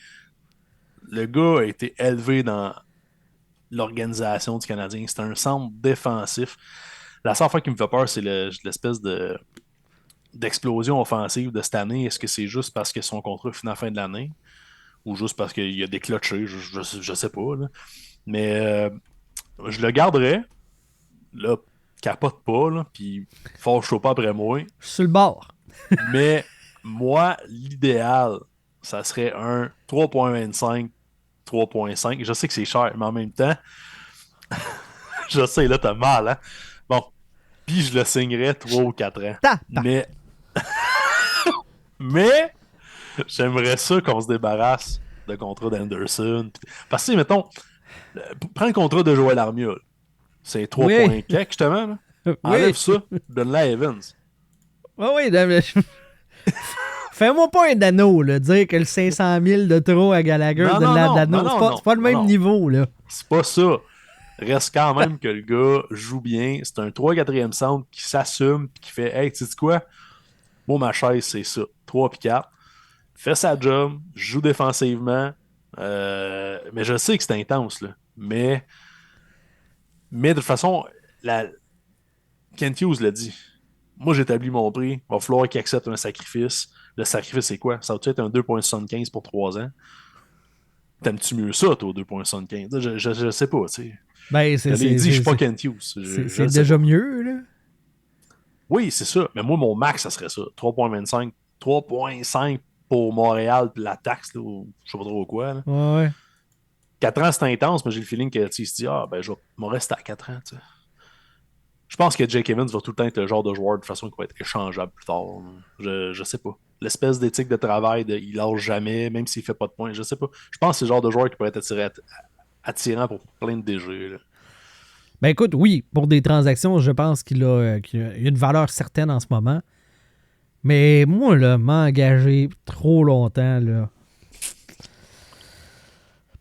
Speaker 5: le gars a été élevé dans l'organisation du Canadien. C'est un centre défensif. La seule fois qui me fait peur, c'est l'espèce d'explosion offensive de cette année. Est-ce que c'est juste parce que son contrat finit à la fin de l'année ou juste parce qu'il a déclenché? Je sais pas. Là. Mais je le garderais. Là, capote pas, là, puis fâche pas après moi.
Speaker 4: Je suis sur le bord.
Speaker 5: Mais moi, l'idéal, ça serait un 3.25, 3.5. Je sais que c'est cher, mais en même temps, je sais, là, t'as mal, hein? Bon, puis je le signerais 3 ou 4 ans. Mais j'aimerais ça qu'on se débarrasse de contrat d'Anderson. Parce que, mettons, prends le contrat de Joël Armia. C'est 3 points quelques, justement. Là. Enlève ça, donne-la à Evans.
Speaker 4: Oui, fais-moi pas un anneau, là, dire que le 500 000 de trop à Gallagher de l'anneau. C'est pas le même niveau, là.
Speaker 5: C'est pas ça. Reste quand même que le gars joue bien. C'est un 3-4e centre qui s'assume et qui fait « Hey, tu sais quoi? Moi, ma chaise, c'est ça. 3 puis 4. Fais sa job, joue défensivement. Mais je sais que c'est intense, là. Mais de toute façon, Kent Hughes l'a dit. Moi, j'établis mon prix. Il va falloir qu'il accepte un sacrifice. Le sacrifice, c'est quoi? Ça va être un 2,75 pour 3 ans. T'aimes-tu mieux ça, toi, 2,75? Je sais pas, tu sais.
Speaker 4: Ben,
Speaker 5: je l'ai dit, je suis pas Kent Hughes.
Speaker 4: C'est déjà mieux, là.
Speaker 5: Oui, c'est ça. Mais moi, mon max, ça serait ça. 3,25. 3,5 pour Montréal, puis la taxe, là, je sais pas trop quoi. Là.
Speaker 4: Ouais.
Speaker 5: 4 ans, c'est intense, mais j'ai le feeling qu'il se dit, je vais me rester à 4 ans, tu sais. Je pense que Jake Evans va tout le temps être le genre de joueur de façon qui va être échangeable plus tard. Je sais pas. L'espèce d'éthique de travail, il lâche jamais, même s'il fait pas de points, je sais pas. Je pense que c'est le genre de joueur qui pourrait être attirant pour plein de DG. Là.
Speaker 4: Ben écoute, oui, pour des transactions, je pense qu'il a une valeur certaine en ce moment. Mais moi, là, m'engager trop longtemps, là,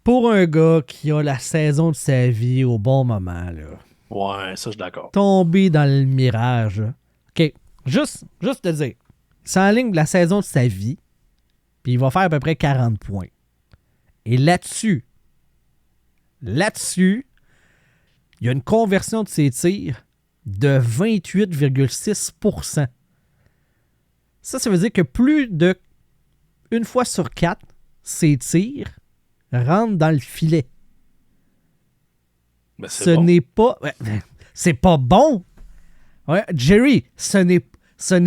Speaker 4: pour un gars qui a la saison de sa vie au bon moment, là.
Speaker 5: Ouais, ça, je suis d'accord.
Speaker 4: Tomber dans le mirage. Là. OK, juste te dire, il s'enligne de la saison de sa vie, puis il va faire à peu près 40 points. Et là-dessus, il y a une conversion de ses tirs de 28,6%. Ça veut dire que plus de une fois sur 4, ses tirs rentrent dans le filet.
Speaker 5: Ben,
Speaker 4: ce n'est pas... C'est pas bon. Ouais, Jerry, ce n'est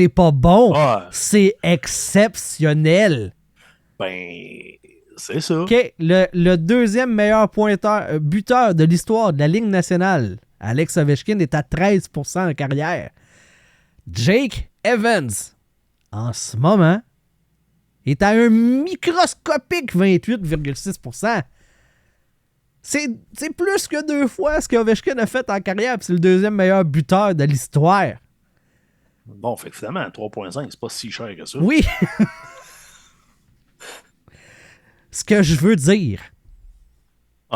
Speaker 4: pas bon. C'est exceptionnel.
Speaker 5: Ben, c'est ça.
Speaker 4: OK, le deuxième meilleur buteur de l'histoire de la Ligue nationale, Alex Ovechkin, est à 13% en carrière. Jake Evans, en ce moment, est à un microscopique 28,6%. C'est plus que 2 fois ce qu'Ovechkin a fait en carrière, puis c'est le deuxième meilleur buteur de l'histoire.
Speaker 5: Bon, fait que finalement, 3,5, c'est pas si cher que ça.
Speaker 4: Oui. Ce que je veux dire,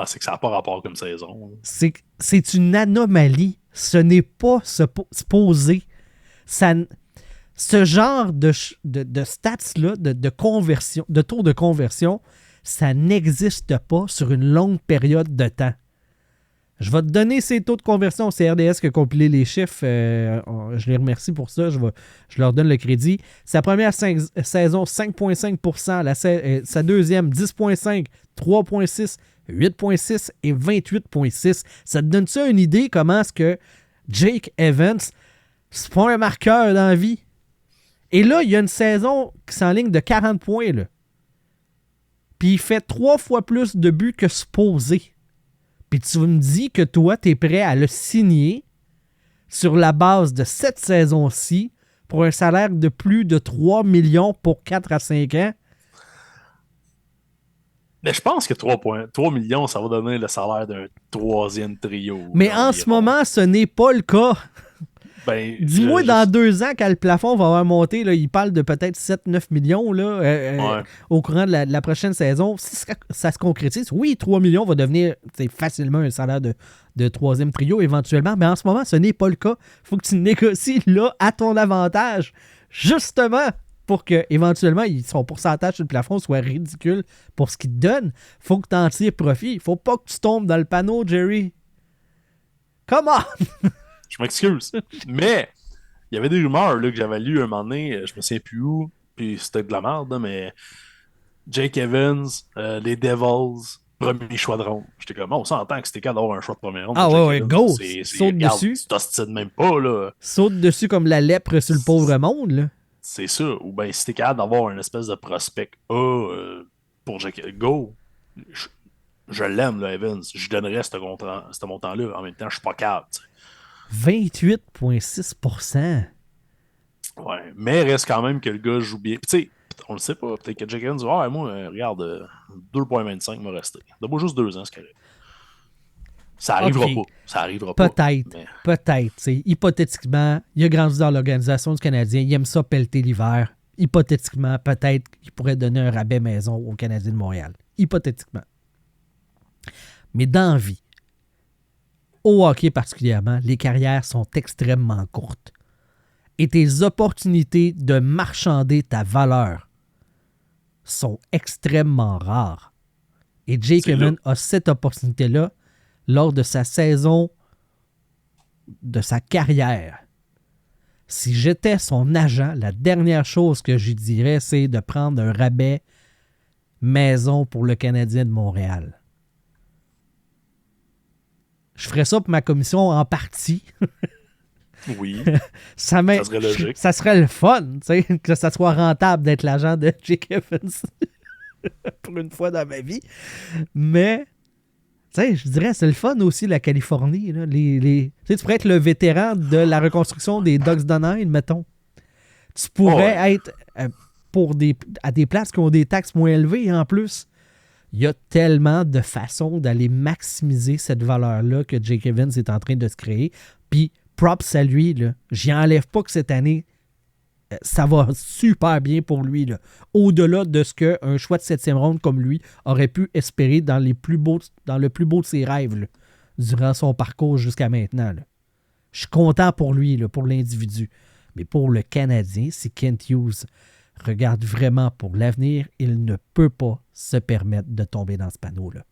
Speaker 5: c'est que ça n'a pas rapport comme saison.
Speaker 4: c'est une anomalie. Ce n'est pas supposé. Ce genre de stats-là, de conversion, de taux de conversion, ça n'existe pas sur une longue période de temps. Je vais te donner ses taux de conversion. C'est RDS qui a compilé les chiffres. Je les remercie pour ça. Je leur donne le crédit. Sa première saison, 5,5%. Sa deuxième, 10,5%, 3,6%, 8,6% et 28,6%. Ça te donne ça une idée comment est-ce que Jake Evans, c'est pas un marqueur dans la vie. Et là, il y a une saison qui s'enligne de 40 points. Là. Puis il fait 3 fois plus de buts que supposé. Puis tu me dis que toi, tu es prêt à le signer sur la base de cette saison-ci pour un salaire de plus de 3 millions pour 4 à 5 ans.
Speaker 5: Mais je pense que 3 millions, ça va donner le salaire d'un troisième trio.
Speaker 4: Mais en ce moment, ce n'est pas le cas.
Speaker 5: Ben,
Speaker 4: Dis-moi, dans 2 ans, quand le plafond va avoir monté, là, il parle de peut-être 7-9 millions là, au courant de la prochaine saison. Si ça se concrétise, oui, 3 millions va devenir facilement un salaire de troisième trio éventuellement, mais en ce moment, ce n'est pas le cas. Il faut que tu négocies là à ton avantage, justement pour que éventuellement son pourcentage sur le plafond soit ridicule pour ce qu'il te donne. Il faut que tu en tires profit. Il ne faut pas que tu tombes dans le panneau, Jerry. Come on!
Speaker 5: Je m'excuse. Mais il y avait des rumeurs là, que j'avais lues un moment donné, je me souviens plus où, puis c'était de la merde, mais Jake Evans, les Devils, premier choix de ronde. J'étais comme, on s'entend que c'était capable d'avoir un choix de première ronde.
Speaker 4: Ah ouais,
Speaker 5: Evans.
Speaker 4: go! Saute
Speaker 5: regarde,
Speaker 4: dessus.
Speaker 5: Tu t'ostines même pas, là.
Speaker 4: Saute dessus comme la lèpre sur le pauvre monde, là.
Speaker 5: C'est ça. Ou bien si t'es capable d'avoir une espèce de prospect pour Jake, go! Je l'aime, là, Evans. Je donnerais ce montant-là. En même temps, je suis pas capable, t'sais.
Speaker 4: 28,6%.
Speaker 5: Ouais, mais reste quand même que le gars joue bien. Puis tu sais, on le sait pas. Peut-être que Jake Evans dit moi, regarde, 2,25 m'a resté. Donne-moi juste 2 ans, c'est correct. Ça arrivera pas. Ça arrivera pas.
Speaker 4: Peut-être. Hypothétiquement, il a grandi dans l'organisation du Canadien. Il aime ça pelleter l'hiver. Hypothétiquement, peut-être qu'il pourrait donner un rabais maison au Canadien de Montréal. Hypothétiquement. Mais dans la vie, au hockey particulièrement, les carrières sont extrêmement courtes. Et tes opportunités de marchander ta valeur sont extrêmement rares. Et Jake Evans a cette opportunité-là lors de sa saison, de sa carrière. Si j'étais son agent, la dernière chose que je dirais, c'est de prendre un rabais maison pour le Canadien de Montréal. Je ferais ça pour ma commission en partie.
Speaker 5: Oui.
Speaker 4: Ça
Speaker 5: serait logique.
Speaker 4: Ça serait le fun, que ça soit rentable d'être l'agent de Jake Evans pour une fois dans ma vie. Mais, je dirais, c'est le fun aussi, la Californie. Là. Tu pourrais être le vétéran de la reconstruction des Ducks d'Anaheim, mettons. Tu pourrais être à des places qui ont des taxes moins élevées en plus. Il y a tellement de façons d'aller maximiser cette valeur-là que Jake Evans est en train de se créer. Puis, props à lui, là. J'y enlève pas que cette année, ça va super bien pour lui. Là. Au-delà de ce qu'un choix de 7e ronde comme lui aurait pu espérer dans le plus beau de ses rêves là, durant son parcours jusqu'à maintenant. Là. Je suis content pour lui, là, pour l'individu. Mais pour le Canadien, si Kent Hughes regarde vraiment pour l'avenir, il ne peut pas se permettre de tomber dans ce panneau-là.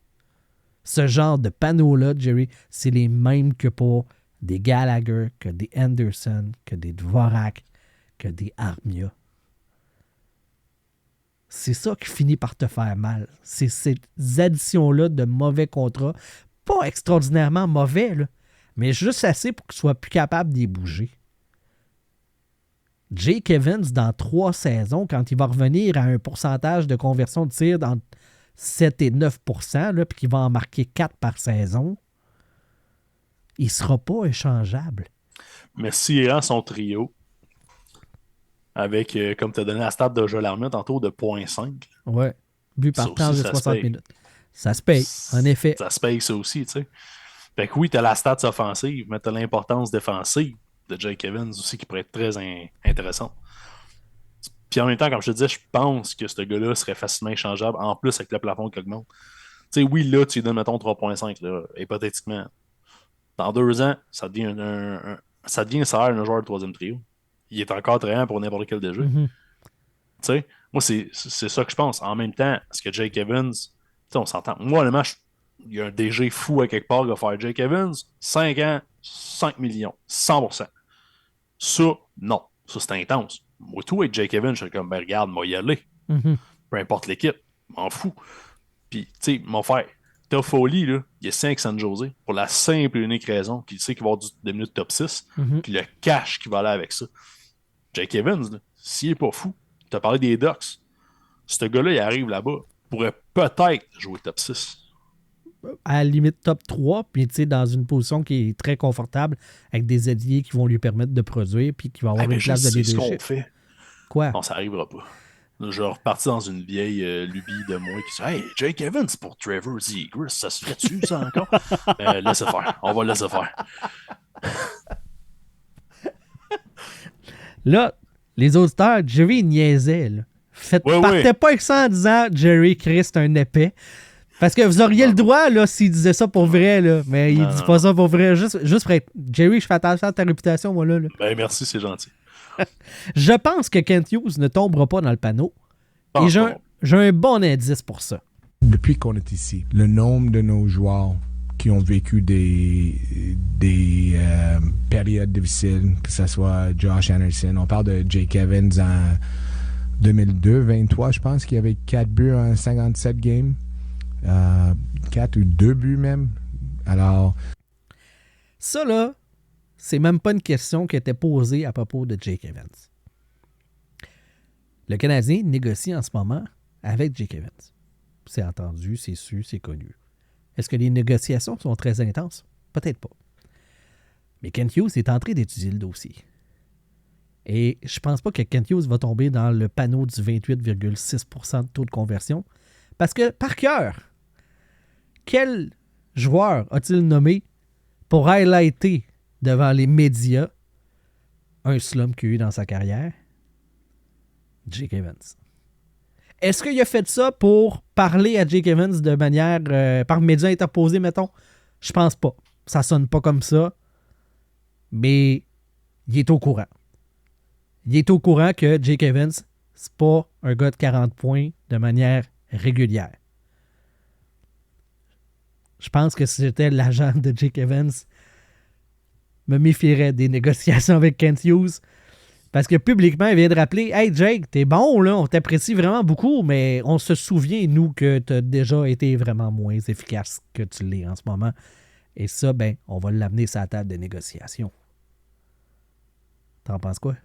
Speaker 4: Ce genre de panneau-là, Jerry, c'est les mêmes que pour des Gallagher, que des Anderson, que des Dvorak, que des Armia. C'est ça qui finit par te faire mal. C'est ces additions-là de mauvais contrats, pas extraordinairement mauvais, là, mais juste assez pour qu'il soit plus capable d'y bouger. Jake Evans, dans 3 saisons, quand il va revenir à un pourcentage de conversion de tir dans 7 et 9%, là, puis qu'il va en marquer 4 par saison, il ne sera pas échangeable.
Speaker 5: Mais s'il rend son trio, avec, comme tu as donné la stat de Joel Armia tantôt, de 0.5.
Speaker 4: Ouais. But par temps de 60 minutes. Ça se paye, en effet.
Speaker 5: Ça se paye, ça aussi, tu sais. Fait que oui, tu as la stat offensive, mais tu as l'importance défensive de Jake Evans aussi qui pourrait être très intéressante. Puis en même temps, comme je te disais, je pense que ce gars-là serait facilement échangeable, en plus avec le plafond qui augmente. Tu sais, oui, là, tu lui donnes, mettons, 3.5, là, hypothétiquement. Dans 2 ans, ça devient un salaire d'un joueur de 3e trio. Il est encore très bien pour n'importe quel des jeux.
Speaker 4: Mm-hmm.
Speaker 5: Tu sais, moi, c'est ça que je pense. En même temps, est-ce que Jake Evans, tu sais, on s'entend. Moi, honnêtement, il y a un DG fou à quelque part qui va faire Jake Evans, 5 ans, 5 millions, 100%. Ça, non. Ça, c'est intense. Moi, tout avec Jake Evans, je suis comme, ben regarde, moi y aller.
Speaker 4: Mhm.
Speaker 5: Peu importe l'équipe, m'en fous. Puis, tu sais, mon frère, Toffoli, là, il est 5 San Jose pour la simple et unique raison qu'il sait qu'il va avoir des minutes top 6,
Speaker 4: Mhm.
Speaker 5: puis le cash qui va aller avec ça. Jake Evans, là, s'il est pas fou, tu as parlé des Ducks. Ce gars-là, il arrive là-bas, pourrait peut-être jouer top 6.
Speaker 4: À la limite top 3, puis tu sais, dans une position qui est très confortable, avec des alliés qui vont lui permettre de produire, puis qui va avoir une place de
Speaker 5: C'est ce qu'on
Speaker 4: leadership.
Speaker 5: fait.
Speaker 4: Quoi?
Speaker 5: Non, ça arrivera pas. Je reparti dans une vieille lubie de moi qui dit Hey, Jake Evans pour Trevor Zegras, ça se fait-tu, ça encore? Laissez faire. On va laisser faire.
Speaker 4: Là, les auditeurs, Jerry niaisait. Là. Partez pas avec ça en disant Jerry Christ un épais. Parce que vous auriez le droit là s'il disait ça pour vrai, là. Mais il dit pas ça pour vrai. Juste pour être Jerry, je fais attention à ta réputation, moi là.
Speaker 5: Ben merci, c'est gentil.
Speaker 4: Je pense que Kent Hughes ne tombera pas dans le panneau. Et j'ai un bon indice pour ça.
Speaker 6: Depuis qu'on est ici, le nombre de nos joueurs qui ont vécu des périodes difficiles, que ce soit Josh Anderson, on parle de Jake Evans en 2022-23, je pense, qui avait 4 buts en 57 games. 4 ou 2 buts même. Alors...
Speaker 4: Ça, là, c'est même pas une question qui était posée à propos de Jake Evans. Le Canadien négocie en ce moment avec Jake Evans. C'est entendu, c'est su, c'est connu. Est-ce que les négociations sont très intenses? Peut-être pas. Mais Kent Hughes est en train d'étudier le dossier. Et je pense pas que Kent Hughes va tomber dans le panneau du 28,6% de taux de conversion. Parce que, par cœur, quel joueur a-t-il nommé pour highlighter devant les médias un slump qu'il a eu dans sa carrière? Jake Evans. Est-ce qu'il a fait ça pour parler à Jake Evans de manière par médias interposés, mettons? Je pense pas. Ça sonne pas comme ça. Mais il est au courant. Il est au courant que Jake Evans, c'est pas un gars de 40 points de manière régulière. Je pense que si j'étais l'agent de Jake Evans, me méfierais des négociations avec Kent Hughes. Parce que publiquement, il vient de rappeler « Hey Jake, t'es bon, là, on t'apprécie vraiment beaucoup, mais on se souvient, nous, que t'as déjà été vraiment moins efficace que tu l'es en ce moment. Et ça, ben, on va l'amener sur la table de négociation. » T'en penses quoi?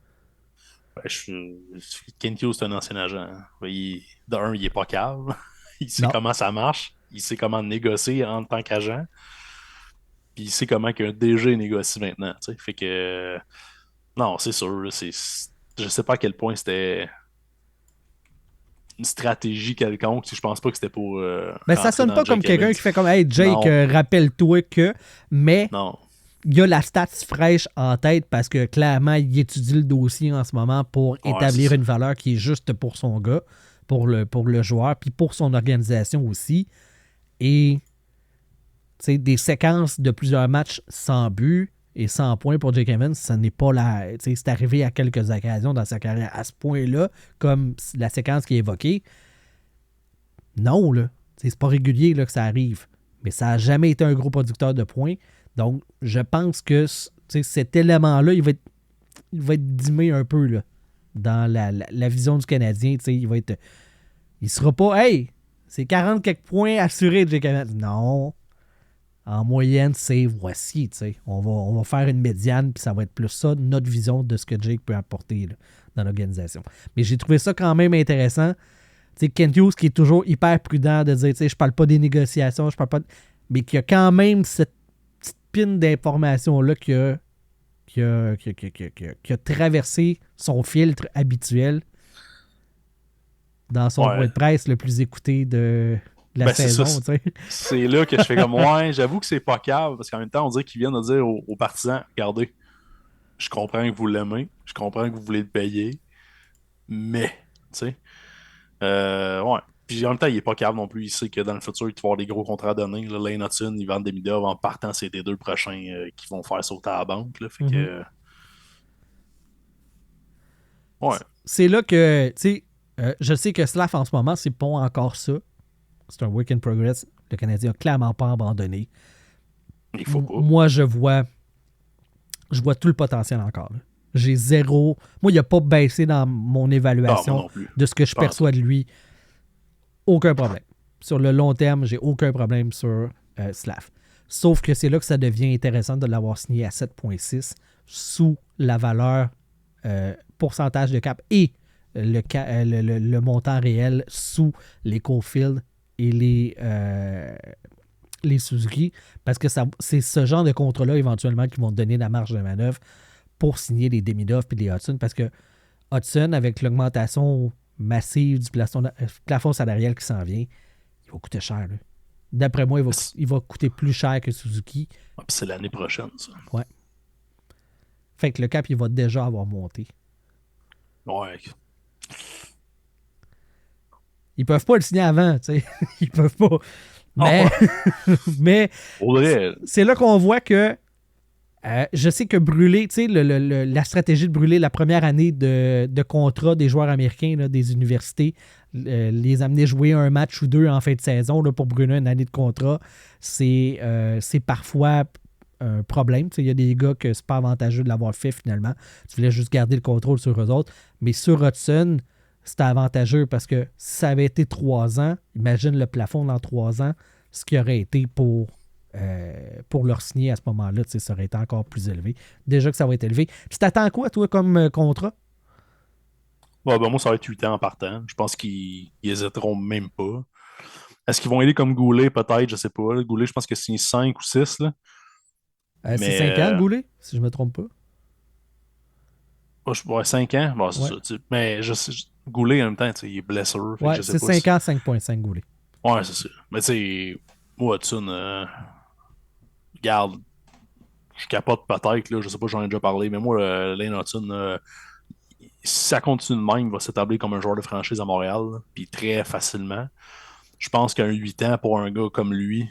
Speaker 5: Kent Hughes, c'est un ancien agent. Il est pas calme. Il sait comment ça marche. Il sait comment négocier en tant qu'agent. Puis il sait comment qu'un DG négocie maintenant. T'sais. Fait que... Non, c'est sûr. Je sais pas à quel point c'était une stratégie quelconque. Je pense pas que c'était pour...
Speaker 4: Ben, ça sonne pas comme quelqu'un qui fait comme « Hey, Jake, rappelle-toi que... » Mais
Speaker 5: non.
Speaker 4: Il y a la stats fraîche en tête parce que clairement, il étudie le dossier en ce moment pour établir une valeur qui est juste pour son gars, pour le joueur, puis pour son organisation aussi. Et des séquences de plusieurs matchs sans but et sans points pour Jake Evans, ça n'est pas là. C'est arrivé à quelques occasions dans sa carrière à ce point-là, comme la séquence qui est évoquée. Non, là. C'est pas régulier là, que ça arrive. Mais ça n'a jamais été un gros producteur de points. Donc, je pense que cet élément-là, il va être dimé un peu là, dans la vision du Canadien. Il sera pas « Hey, c'est 40 quelques points assurés de Jake Evans. » Non. En moyenne, c'est voici. On va faire une médiane, puis ça va être plus ça, notre vision de ce que Jake peut apporter là, dans l'organisation. Mais j'ai trouvé ça quand même intéressant. Kent Hughes qui est toujours hyper prudent de dire je parle pas des négociations, je parle pas mais qu'il y a quand même cette petite pine d'information-là qui a traversé son filtre habituel dans son point de presse le plus écouté de la saison.
Speaker 5: C'est là que je fais comme j'avoue que c'est pas cave, parce qu'en même temps, on dirait qu'ils viennent de dire aux partisans regardez, je comprends que vous l'aimez, je comprends que vous voulez le payer, mais, Puis en même temps, il est pas cave non plus. Il sait que dans le futur, il va y avoir des gros contrats donnés. Lane Hudson, Ivan Demidov, en partant, c'est les deux prochains qui vont faire sauter à la banque. Là, fait que...
Speaker 4: C'est là que, je sais que Slav en ce moment, c'est pas encore ça. C'est un work in progress. Le Canadien n'a clairement pas abandonné.
Speaker 5: Il faut pas.
Speaker 4: Moi, je vois tout le potentiel encore. Là. J'ai zéro... Moi, il n'a pas baissé dans mon évaluation
Speaker 5: non plus.
Speaker 4: de ce que je perçois de lui. Aucun problème. Sur le long terme, j'ai aucun problème sur Slav. Sauf que c'est là que ça devient intéressant de l'avoir signé à 7,6 sous la valeur pourcentage de cap et le montant réel sous les Caulfield et les Suzuki, parce que c'est ce genre de contrat-là éventuellement qui vont te donner la marge de manœuvre pour signer les Demidov et les Hudson, parce que Hudson, avec l'augmentation massive du plafond salarial qui s'en vient, il va coûter cher. Là. D'après moi, il va coûter plus cher que Suzuki.
Speaker 5: C'est l'année prochaine, ça.
Speaker 4: Ouais. Fait que le cap, il va déjà avoir monté.
Speaker 5: Ouais.
Speaker 4: Ils peuvent pas le signer avant, tu sais. Ils peuvent pas. Mais, mais c'est là qu'on voit que je sais que Brûlé, tu sais, la stratégie de Brûlé, la première année de contrat des joueurs américains, là, des universités, les amener jouer un match ou deux en fin de saison là, pour brûler une année de contrat, c'est parfois un problème. Tu sais, il y a des gars que c'est pas avantageux de l'avoir fait finalement. Tu voulais juste garder le contrôle sur eux autres. Mais sur Hudson, c'était avantageux parce que si ça avait été 3 ans, imagine le plafond dans 3 ans, ce qui aurait été pour leur signer à ce moment-là, ça aurait été encore plus élevé. Déjà que ça va être élevé. Tu t'attends quoi, toi, comme contrat?
Speaker 5: Ouais, ben moi, ça va être 8 ans en partant. Je pense qu'ils hésiteront même pas. Est-ce qu'ils vont aller comme Goulet, peut-être? Je sais pas. Goulet, je pense que c'est 5 ou 6. Là.
Speaker 4: C'est 5 ans, Goulet, si je me trompe pas.
Speaker 5: Ouais, 5 ans. Bon, c'est
Speaker 4: Ouais.
Speaker 5: ça. Mais Goulet, en même temps, il est blessé.
Speaker 4: Ouais, c'est 5 ans, 5,5 Goulet.
Speaker 5: Ouais, c'est ça. Mais tu sais, moi, Hudson, regarde, je capote peut-être, là, je sais pas, j'en ai déjà parlé, mais moi, Lane Hudson, si ça continue de même, il va s'établir comme un joueur de franchise à Montréal, là, puis très facilement. Je pense qu'un 8 ans pour un gars comme lui,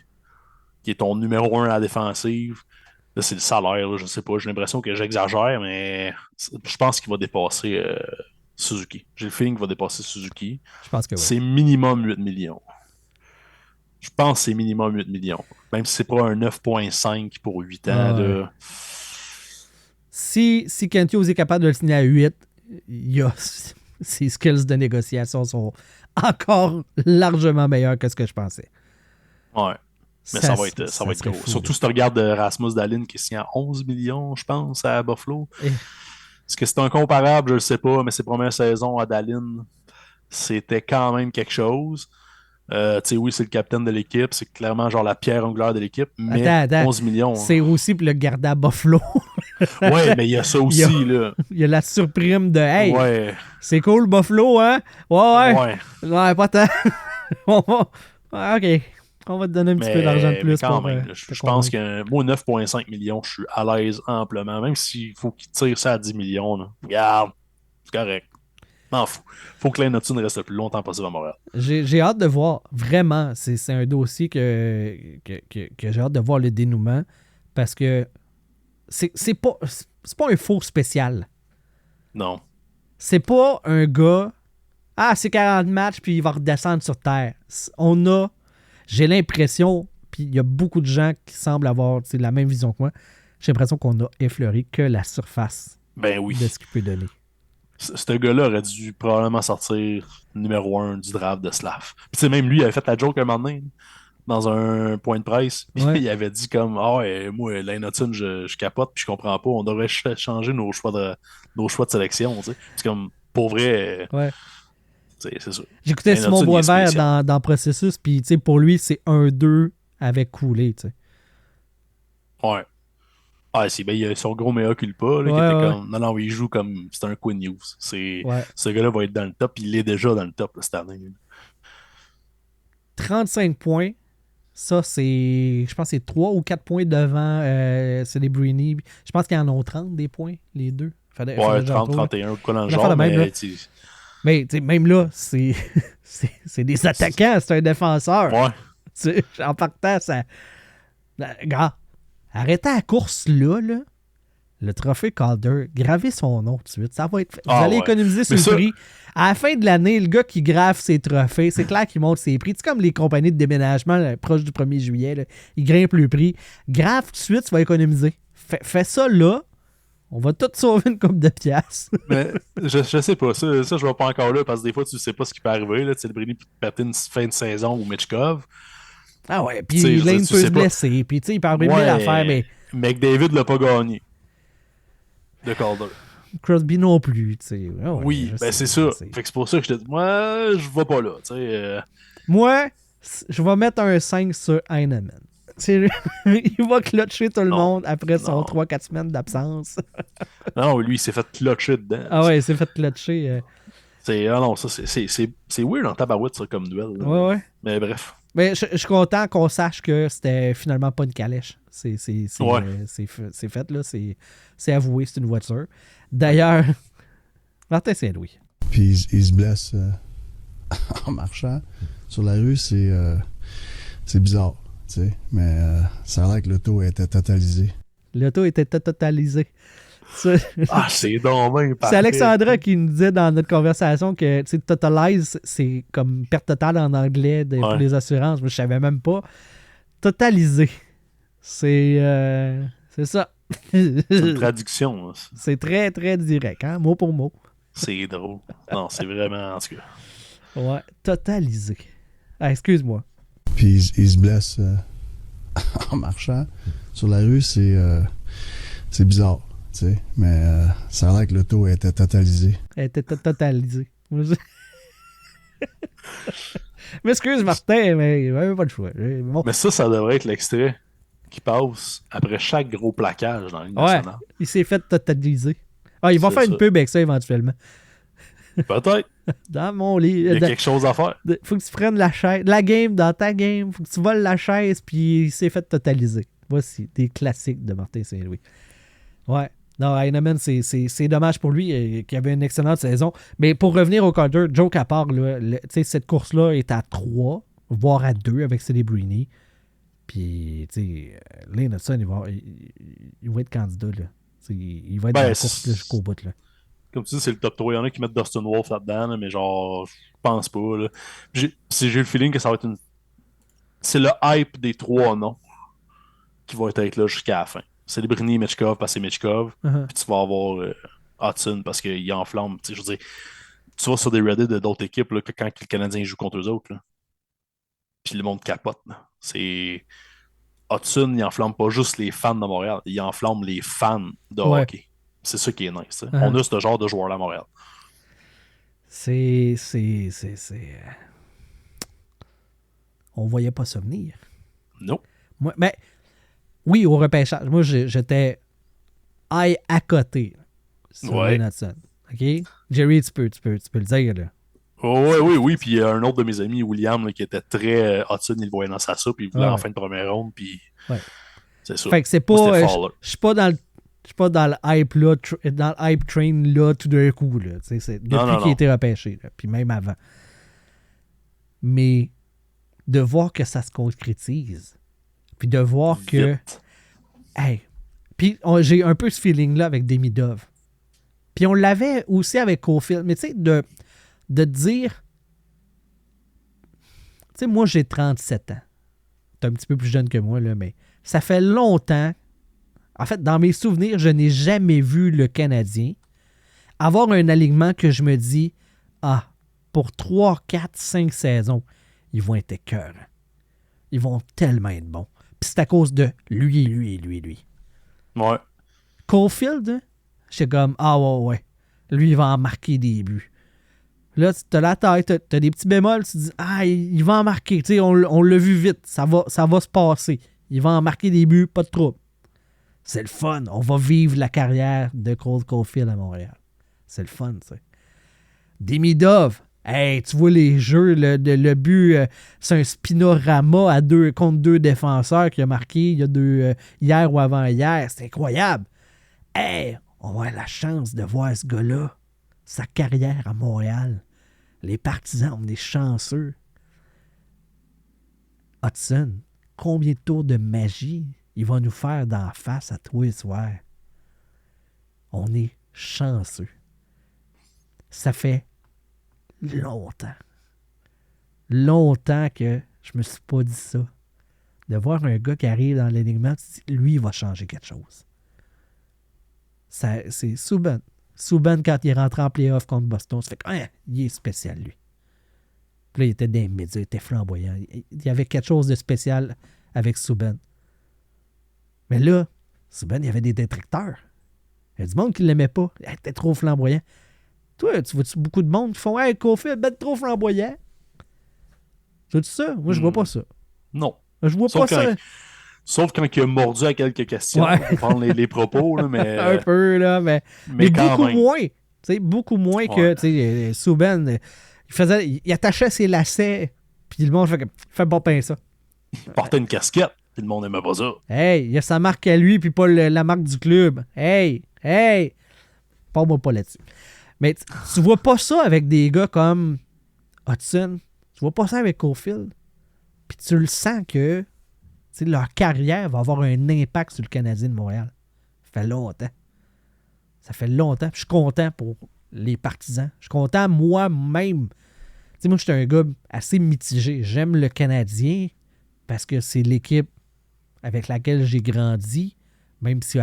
Speaker 5: qui est ton numéro 1 à la défensive, là, c'est le salaire, là, je sais pas, j'ai l'impression que j'exagère, mais je pense qu'il va dépasser Suzuki. J'ai le feeling qu'il va dépasser Suzuki.
Speaker 4: Je pense que oui.
Speaker 5: C'est minimum 8 millions. Je pense que c'est minimum 8 millions. Même si c'est pas un 9,5 pour 8 ans.
Speaker 4: Ouais. Si Kent Hughes est capable de le signer à 8, ses skills de négociation sont encore largement meilleurs que ce que je pensais.
Speaker 5: Ouais. Mais ça va être gros.
Speaker 4: Fou,
Speaker 5: surtout si tu regardes Rasmus Dahlin qui est signé à 11 millions, je pense, à Buffalo. Est-ce que c'est incomparable? Je ne le sais pas, mais ses premières saisons à Dahlin, c'était quand même quelque chose. Oui, c'est le capitaine de l'équipe, c'est clairement genre la pierre angulaire de l'équipe, mais
Speaker 4: attends.
Speaker 5: 11 millions.
Speaker 4: C'est aussi pour le garder à Buffalo.
Speaker 5: Ouais, mais il y a ça aussi, là.
Speaker 4: Il y a la surprime de hey,
Speaker 5: ouais.
Speaker 4: C'est cool Buffalo, hein? Ouais. Ouais, pas tant. OK. On va te donner un petit peu d'argent de plus.
Speaker 5: Quand même, je pense que moi, 9,5 millions, je suis à l'aise amplement. Même s'il faut qu'il tire ça à 10 millions, là. Regarde, c'est correct. M'en fous. Faut que Lane Hudson reste le plus longtemps possible à Montréal.
Speaker 4: J'ai hâte de voir. Vraiment, c'est un dossier que j'ai hâte de voir le dénouement parce que c'est pas un faux spécial.
Speaker 5: Non.
Speaker 4: C'est pas un gars c'est 40 matchs puis il va redescendre sur terre. J'ai l'impression, puis il y a beaucoup de gens qui semblent avoir la même vision que moi, j'ai l'impression qu'on a effleuré que la surface
Speaker 5: de
Speaker 4: ce qu'il peut donner.
Speaker 5: Ce gars-là aurait dû probablement sortir numéro 1 du draft de Slav. Puis tu sais, même lui, il avait fait la joke un moment donné, dans un point de presse. Puis il avait dit comme moi, Lane Hudson, je capote, puis je comprends pas, on devrait changer nos choix de sélection. Tu sais. C'est comme, pour vrai... C'est ça.
Speaker 4: J'écoutais Simon Boisvert dans Processus, puis pour lui, c'est 1-2 avec Coulé. T'sais.
Speaker 5: Ouais. Ah, il y a son gros mea culpa, là, qui était comme. Non, il joue comme. C'est un Quinn Hughes. Ce gars-là va être dans le top, il est déjà dans le top là, cette année.
Speaker 4: 35 points. Ça, c'est. Je pense que c'est 3 ou 4 points devant Celebrini. Je pense qu'ils en ont 30 des points, les deux.
Speaker 5: 30, 31, quoi dans le genre.
Speaker 4: Mais même là, c'est des attaquants, c'est un défenseur.
Speaker 5: Ouais.
Speaker 4: En partant, ça. Gars, arrêtez la course là. le trophée Calder, gravez son nom tout de suite. Ça va être... Vous allez économiser sur
Speaker 5: Mais
Speaker 4: le prix. À la fin de l'année, le gars qui grave ses trophées, c'est clair qu'il monte ses prix. C'est comme les compagnies de déménagement là, proche du 1er juillet. Là, ils grimpent le prix. Grave tout de suite, tu vas économiser. Fais ça là. On va tout sauver une coupe de piastres.
Speaker 5: Mais je sais pas. Ça, je vais pas encore là parce que des fois, tu sais pas ce qui peut arriver. Là. Tu sais, le Brini peut te péter une fin de saison ou Mitchkov.
Speaker 4: Ah ouais, puis
Speaker 5: T'sais,
Speaker 4: Lane
Speaker 5: tu
Speaker 4: peut
Speaker 5: sais
Speaker 4: se
Speaker 5: pas.
Speaker 4: blesser. Puis tu sais, il peut arriver mille affaires, mais
Speaker 5: McDavid l'a pas gagné. De Calder.
Speaker 4: Crosby non plus. Tu sais. Ah ouais,
Speaker 5: Oui,
Speaker 4: je
Speaker 5: ben
Speaker 4: sais,
Speaker 5: c'est ça.
Speaker 4: je sais.
Speaker 5: Fait que c'est pour ça que je te dis, moi, je vais pas là. Tu sais,
Speaker 4: Moi, je vais mettre un 5 sur Heinemann. Il va clutcher tout le
Speaker 5: Non.
Speaker 4: monde après son
Speaker 5: Non.
Speaker 4: 3-4 semaines d'absence.
Speaker 5: non, lui, il s'est fait clutcher dedans.
Speaker 4: Ah ouais, il s'est fait clutcher.
Speaker 5: Non, ça, c'est weird en tabarouette, ça, comme duel. Là.
Speaker 4: Ouais, ouais.
Speaker 5: Mais bref.
Speaker 4: Mais je suis content qu'on sache que c'était finalement pas une calèche. C'est
Speaker 5: Ouais.
Speaker 4: c'est fait, là. C'est avoué, c'est une voiture. D'ailleurs, Martin Saint-Louis.
Speaker 7: Puis il se blesse en marchant sur la rue, c'est bizarre, tu sais. Mais ça a l'air que l'auto était totalisée.
Speaker 4: L'auto était totalisée. Ça-
Speaker 5: Ah, c'est donc bien
Speaker 4: C'est
Speaker 5: parfait.
Speaker 4: Alexandra qui nous disait dans notre conversation que tu sais, totalize, c'est comme perte totale en anglais pour
Speaker 5: Ouais.
Speaker 4: les assurances. Moi, je savais même pas. Totaliser. C'est ça.
Speaker 5: C'est une traduction. Là.
Speaker 4: C'est très, très direct, hein? Mot pour mot.
Speaker 5: C'est drôle. Non, c'est vraiment, en tout cas.
Speaker 4: Ouais, totaliser. Ah, excuse-moi.
Speaker 7: Puis il se blesse en marchant sur la rue, c'est bizarre, tu sais. Mais ça a l'air que l'auto était totalisée.
Speaker 4: Elle était totalisée. M'excuse, Martin, mais il avait pas de choix. Bon,
Speaker 5: Mais ça devrait être l'extrait qui passe après chaque gros plaquage dans la Ligue
Speaker 4: ouais,
Speaker 5: nationale.
Speaker 4: il s'est fait totaliser. Ah, il va
Speaker 5: C'est
Speaker 4: faire
Speaker 5: ça.
Speaker 4: une pub avec ça éventuellement.
Speaker 5: Peut-être.
Speaker 4: Dans mon lit.
Speaker 5: Il y a quelque chose à faire.
Speaker 4: Faut que tu prennes la chaise. La game dans ta game. Faut que tu voles la chaise, puis il s'est fait totaliser. Voici des classiques de Martin Saint-Louis. Ouais. Non, Heinemann, c'est dommage pour lui qui avait une excellente saison. Mais pour revenir au Calder, joke à part, là, cette course-là est à 3, voire à 2 avec Celebrini. Puis, tu sais, Lane Hudson, il va être candidat, là. T'sais, il va être dans la course là, jusqu'au bout, là.
Speaker 5: Comme tu dis, c'est le top 3. Il y en a qui mettent Dustin Wolf là-dedans, là, mais genre, je pense pas. Là. J'ai le feeling que ça va être une. C'est le hype des 3 noms qui vont être là jusqu'à la fin. C'est les Brini, Mitchkov, parce que c'est Mitchkov.
Speaker 4: Uh-huh.
Speaker 5: Puis tu vas avoir Hudson parce qu'il enflamme. Je veux dire, tu vas sur des Reddit de d'autres équipes là, que quand les Canadiens jouent contre eux autres. Là. Puis le monde capote. Là. C'est. Hudson, il enflamme pas juste les fans de Montréal, il enflamme les fans de
Speaker 4: Ouais.
Speaker 5: hockey. C'est ça qui est nice.
Speaker 4: Uh-huh.
Speaker 5: On a ce genre de joueurs-là à Montréal.
Speaker 4: On voyait pas ça venir.
Speaker 5: Non.
Speaker 4: Moi, mais oui, au repêchage. Moi, j'étais high à côté sur
Speaker 5: Ouais.
Speaker 4: Lane Hudson. OK? Jerry, tu peux le dire, là.
Speaker 5: Oh, oui. Puis il y a un autre de mes amis, William, là, qui était très Hudson, il le voyait dans sa soupe, il voulait
Speaker 4: Ouais.
Speaker 5: en fin de première ronde, puis
Speaker 4: Ouais.
Speaker 5: c'est ça.
Speaker 4: Fait que c'est
Speaker 5: Moi,
Speaker 4: pas.
Speaker 5: c'était
Speaker 4: Je
Speaker 5: fort, là.
Speaker 4: suis pas dans le hype là, dans le hype train là tout d'un coup là. Depuis
Speaker 5: non,
Speaker 4: qu'il a
Speaker 5: non.
Speaker 4: été repêché, là, puis même avant. Mais de voir que ça se concrétise, puis de voir que,
Speaker 5: Vite.
Speaker 4: hey, puis j'ai un peu ce feeling là avec Demidov. Puis on l'avait aussi avec Caulfield, mais tu sais de dire, tu sais moi j'ai 37 ans. T'es un petit peu plus jeune que moi là, mais ça fait longtemps. En fait, dans mes souvenirs, je n'ai jamais vu le Canadien avoir un alignement que je me dis, ah, pour 3, 4, 5 saisons, ils vont être écœurants. Ils vont tellement être bons. Puis c'est à cause de lui.
Speaker 5: Ouais.
Speaker 4: Caulfield, hein, j'étais comme, ah ouais, lui, il va en marquer des buts. Là, t'as la taille, t'as des petits bémols, tu te dis, ah, il va en marquer. Tu sais, on l'a vu vite, ça va se passer. Il va en marquer des buts, pas de trouble. C'est le fun. On va vivre la carrière de Cole Caulfield à Montréal. C'est le fun, tu sais. Demidov, hey, tu vois les jeux, le but, c'est un spinorama contre 2 défenseurs qui a marqué il y a hier ou avant-hier. C'est incroyable. Hey, on va avoir la chance de voir ce gars-là, sa carrière à Montréal. Les partisans, on est chanceux. Hudson, combien de tours de magie il va nous faire d'en face à tous les soirs? On est chanceux. Ça fait longtemps que je me suis pas dit ça. De voir un gars qui arrive dans l'alignement, lui, il va changer quelque chose. C'est Subban. Subban, quand il est rentré en playoff contre Boston, ça fait qu'il est spécial, lui. Puis là, il était dans les médias, il était flamboyant. Il y avait quelque chose de spécial avec Subban. Mais là, Subban, il y avait des détracteurs. Il y a du monde qui ne l'aimait pas. Il était trop flamboyant. Toi, tu vois-tu beaucoup de monde qui font « Hey, Caufield, ben trop flamboyant. » Tu vois-tu ça? Moi, je vois pas ça.
Speaker 5: Non.
Speaker 4: Je vois pas ça.
Speaker 5: Sauf quand il a mordu à quelques questions.
Speaker 4: Ouais.
Speaker 5: Pour prendre les propos, là, mais...
Speaker 4: Un peu, là, mais
Speaker 5: quand
Speaker 4: beaucoup
Speaker 5: même.
Speaker 4: moins. Tu sais, beaucoup moins que Subban. Il attachait ses lacets, puis le monde fait pas peindre ça.
Speaker 5: Il portait une casquette, puis le monde n'aimait pas ça.
Speaker 4: Hey, il y a sa marque à lui, puis pas la marque du club. Hey! Parle-moi pas là-dessus. Mais tu vois pas ça avec des gars comme Hudson. Tu vois pas ça avec Caufield. Puis tu le sens que leur carrière va avoir un impact sur le Canadien de Montréal. Ça fait longtemps. Puis je suis content pour les partisans. Je suis content moi-même. Moi, je suis un gars assez mitigé. J'aime le Canadien parce que c'est l'équipe avec laquelle j'ai grandi. Même si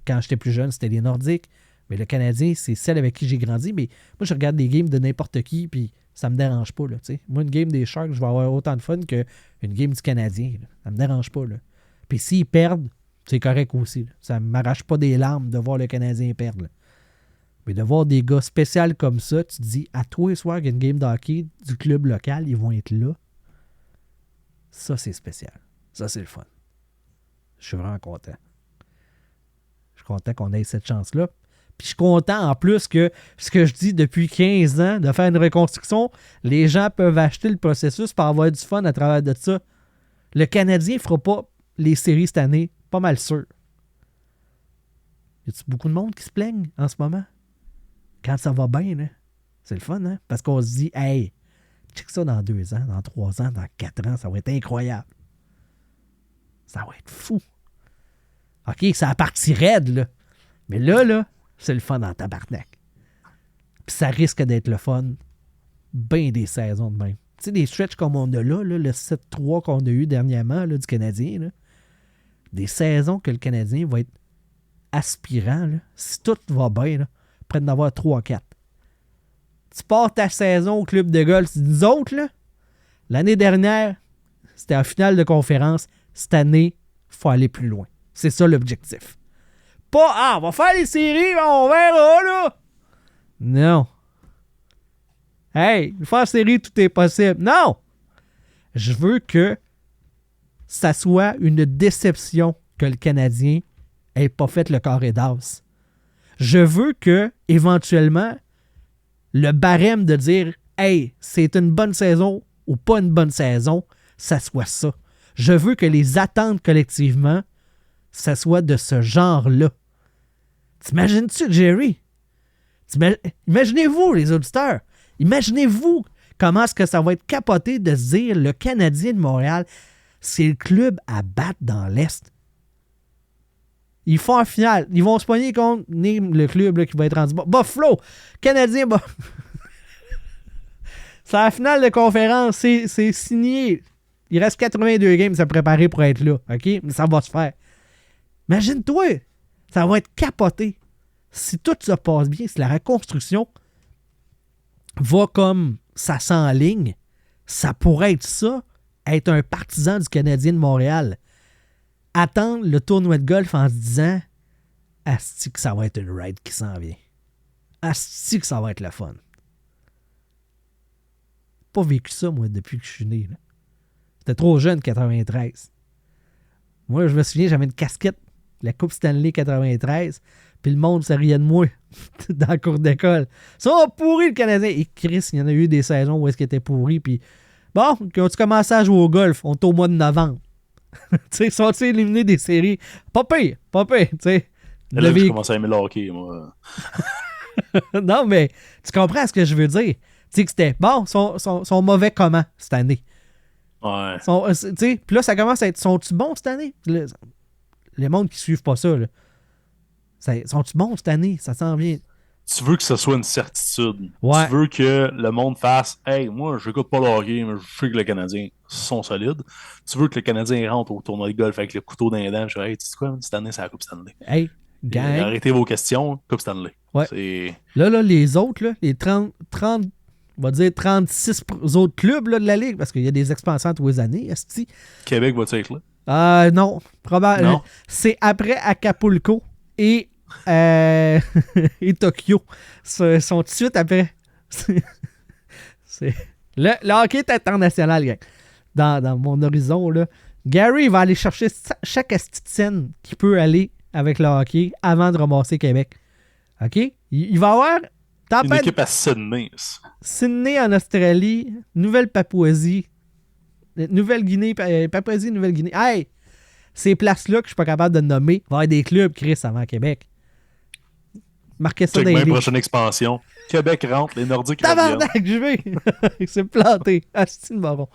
Speaker 4: quand j'étais plus jeune, c'était les Nordiques. Mais le Canadien, c'est celle avec qui j'ai grandi. Mais moi, je regarde des games de n'importe qui, puis ça me dérange pas. Là, moi, une game des Sharks, je vais avoir autant de fun qu'une game du Canadien. Là. Ça me dérange pas. Là. Puis s'ils perdent, c'est correct aussi. Là. Ça ne m'arrache pas des larmes de voir le Canadien perdre. Là. Mais de voir des gars spéciaux comme ça, tu te dis, à tous les soirs qu'il y a une game de hockey du club local, ils vont être là. Ça, c'est spécial. Ça, c'est le fun. Je suis vraiment content. Je suis content qu'on ait cette chance-là. Puis je suis content en plus que ce que je dis depuis 15 ans, de faire une reconstruction, les gens peuvent acheter le processus pour avoir du fun à travers de ça. Le Canadien ne fera pas les séries cette année, pas mal sûr. Y a-t-il beaucoup de monde qui se plaignent en ce moment? Quand ça va bien, là, c'est le fun, hein? Parce qu'on se dit, hey, check ça dans 2 ans, dans 3 ans, dans 4 ans, ça va être incroyable. Ça va être fou. OK, ça a parti raide, là. Mais là, c'est le fun en tabarnak. Puis ça risque d'être le fun bien des saisons de même. Tu sais, des stretches comme on a là, le 7-3 qu'on a eu dernièrement là, du Canadien, là, des saisons que le Canadien va être aspirant, là, si tout va bien, là, près d'en avoir 3-4. Tu pars ta saison au club de golf, nous autres, là, l'année dernière, c'était en finale de conférence. Cette année, il faut aller plus loin. C'est ça l'objectif. Pas, on va faire les séries, on verra, là. Non. Hey, faire série, tout est possible. Non! Je veux que ça soit une déception que le Canadien n'ait pas fait le carré d'as. Je veux que, éventuellement, le barème de dire « Hey, c'est une bonne saison ou pas une bonne saison », ça soit ça. Je veux que les attentes collectivement, ça soit de ce genre-là. T'imagines-tu, Jerry? Imaginez-vous, les auditeurs. Imaginez-vous comment est-ce que ça va être capoté de se dire le Canadien de Montréal, c'est le club à battre dans l'Est. Ils font en finale. Ils vont se pogner contre le club là, qui va être rendu bas. Buffalo! Canadien, c'est la finale de conférence. C'est signé. Il reste 82 games à préparer pour être là. OK? Mais ça va se faire. Imagine-toi! Ça va être capoté. Si tout se passe bien, si la reconstruction va comme ça s'enligne, ça pourrait être ça, être un partisan du Canadien de Montréal. Attendre le tournoi de golf en se disant « Asti que ça va être une ride qui s'en vient. Asti que ça va être le fun. » Pas vécu ça, moi, depuis que je suis né. Là. J'étais trop jeune, 93. Moi, je me souviens, j'avais une casquette, la Coupe Stanley 93, puis le monde se riait de moi dans la cour d'école. Ça a pourri le Canadien. Et Chris, il y en a eu des saisons où est-ce qu'il était pourri, puis bon, quand tu commences à jouer au golf, on est au mois de novembre. Tu sais, sont-ils éliminés des séries? Pas pire, tu sais.
Speaker 5: Là, je commence à aimer le hockey, moi.
Speaker 4: Non, mais tu comprends ce que je veux dire. Tu sais que c'était, bon, sont mauvais comment cette année?
Speaker 5: Ouais.
Speaker 4: Tu sais, puis là, ça commence à être, sont-ils bons cette année? Le monde qui ne suivent pas ça, là. Sont-ils bons cette année? Ça s'en vient.
Speaker 5: Tu veux que ce soit une certitude.
Speaker 4: Ouais.
Speaker 5: Tu veux que le monde fasse « Hey, moi, je n'écoute pas le hockey, mais je sais que les Canadiens sont solides. » Tu veux que les Canadiens rentrent au tournoi de golf avec le couteau dans les dents. Je dis « Hey, tu sais quoi, cette année, c'est la Coupe Stanley. »
Speaker 4: Hey, gang.
Speaker 5: Arrêtez vos questions, Coupe Stanley.
Speaker 4: Ouais.
Speaker 5: C'est...
Speaker 4: Là, les autres, là, les 30, on va dire 36 autres clubs là, de la Ligue, parce qu'il y a des expansions tous les années, esti.
Speaker 5: Québec va-tu être là?
Speaker 4: Non, probablement.
Speaker 5: Non.
Speaker 4: C'est après Acapulco et, et Tokyo. Ils sont tout de suite après. Le hockey est international, gang. Dans mon horizon, là. Gary va aller chercher chaque scène qui peut aller avec le hockey avant de ramasser Québec. OK? Il va y avoir
Speaker 5: Une équipe à Sydney.
Speaker 4: Sydney en Australie, Nouvelle-Papouasie, Nouvelle-Guinée, Papouasie, Nouvelle-Guinée. Hey! Ces places-là que je suis pas capable de nommer, il va y avoir des clubs, Chris, avant Québec. Marquez ça
Speaker 5: Check
Speaker 4: dans les
Speaker 5: bien,
Speaker 4: livres.
Speaker 5: prochaine expansion. Québec rentre, les Nordiques reviennent.
Speaker 4: Tabarnak, je vais! C'est planté. Asti de marron.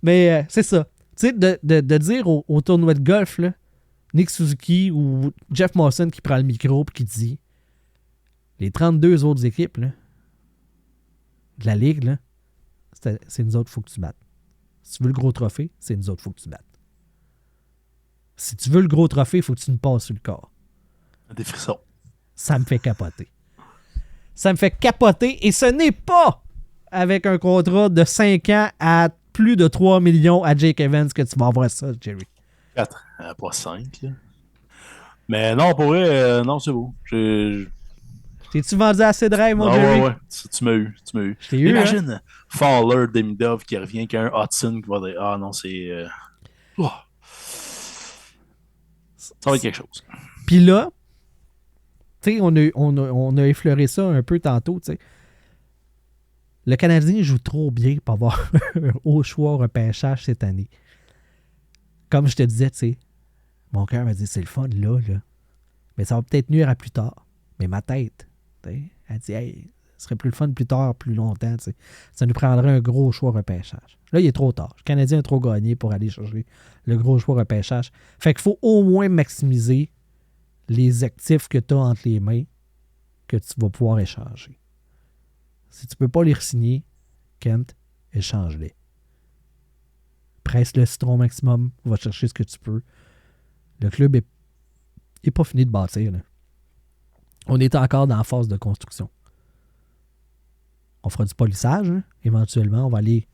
Speaker 4: Mais c'est ça. Tu sais, de dire au tournoi de golf, là, Nick Suzuki ou Jeff Mawson qui prend le micro et qui dit les 32 autres équipes là, de la Ligue, là, c'est nous autres, il faut que tu battes. Si tu veux le gros trophée, c'est nous autres, il faut que tu battes. Si tu veux le gros trophée, il faut que tu nous passes sur le corps.
Speaker 5: Des frissons.
Speaker 4: Ça me fait capoter. Ça me fait capoter et ce n'est pas avec un contrat de 5 ans à plus de 3 millions à Jake Evans que tu vas avoir ça, Jerry.
Speaker 5: 4, pas 5. Là. Mais non, pour vrai, non, c'est beau.
Speaker 4: T'es-tu vendu assez de rêve, mon
Speaker 5: Ah,
Speaker 4: Jerry?
Speaker 5: ouais. Tu m'as eu.
Speaker 4: Je t'ai eu,
Speaker 5: Imagine
Speaker 4: hein?
Speaker 5: Fowler, Demidov qui revient, qu'un Hudson qui va dire ah non, c'est. Ça va être quelque chose.
Speaker 4: Puis là, tu sais, on a effleuré ça un peu tantôt, tu sais. Le Canadien joue trop bien pour avoir un haut choix au repêchage cette année. Comme je te disais, tu sais, mon cœur m'a dit c'est le fun là, mais ça va peut-être nuire à plus tard. Mais ma tête, tu sais, elle dit hey, ce serait plus le fun plus tard, plus longtemps, tu sais. Ça nous prendrait un gros choix au repêchage. Là, il est trop tard. Le Canadien a trop gagné pour aller chercher le gros choix au repêchage. Fait qu'il faut au moins maximiser les actifs que tu as entre les mains que tu vas pouvoir échanger. Si tu peux pas les re-signer, Kent, échange-les. Presse le citron maximum, va chercher ce que tu peux. Le club est pas fini de bâtir. Là. On est encore dans la phase de construction. On fera du polissage, hein? Éventuellement. On va aller...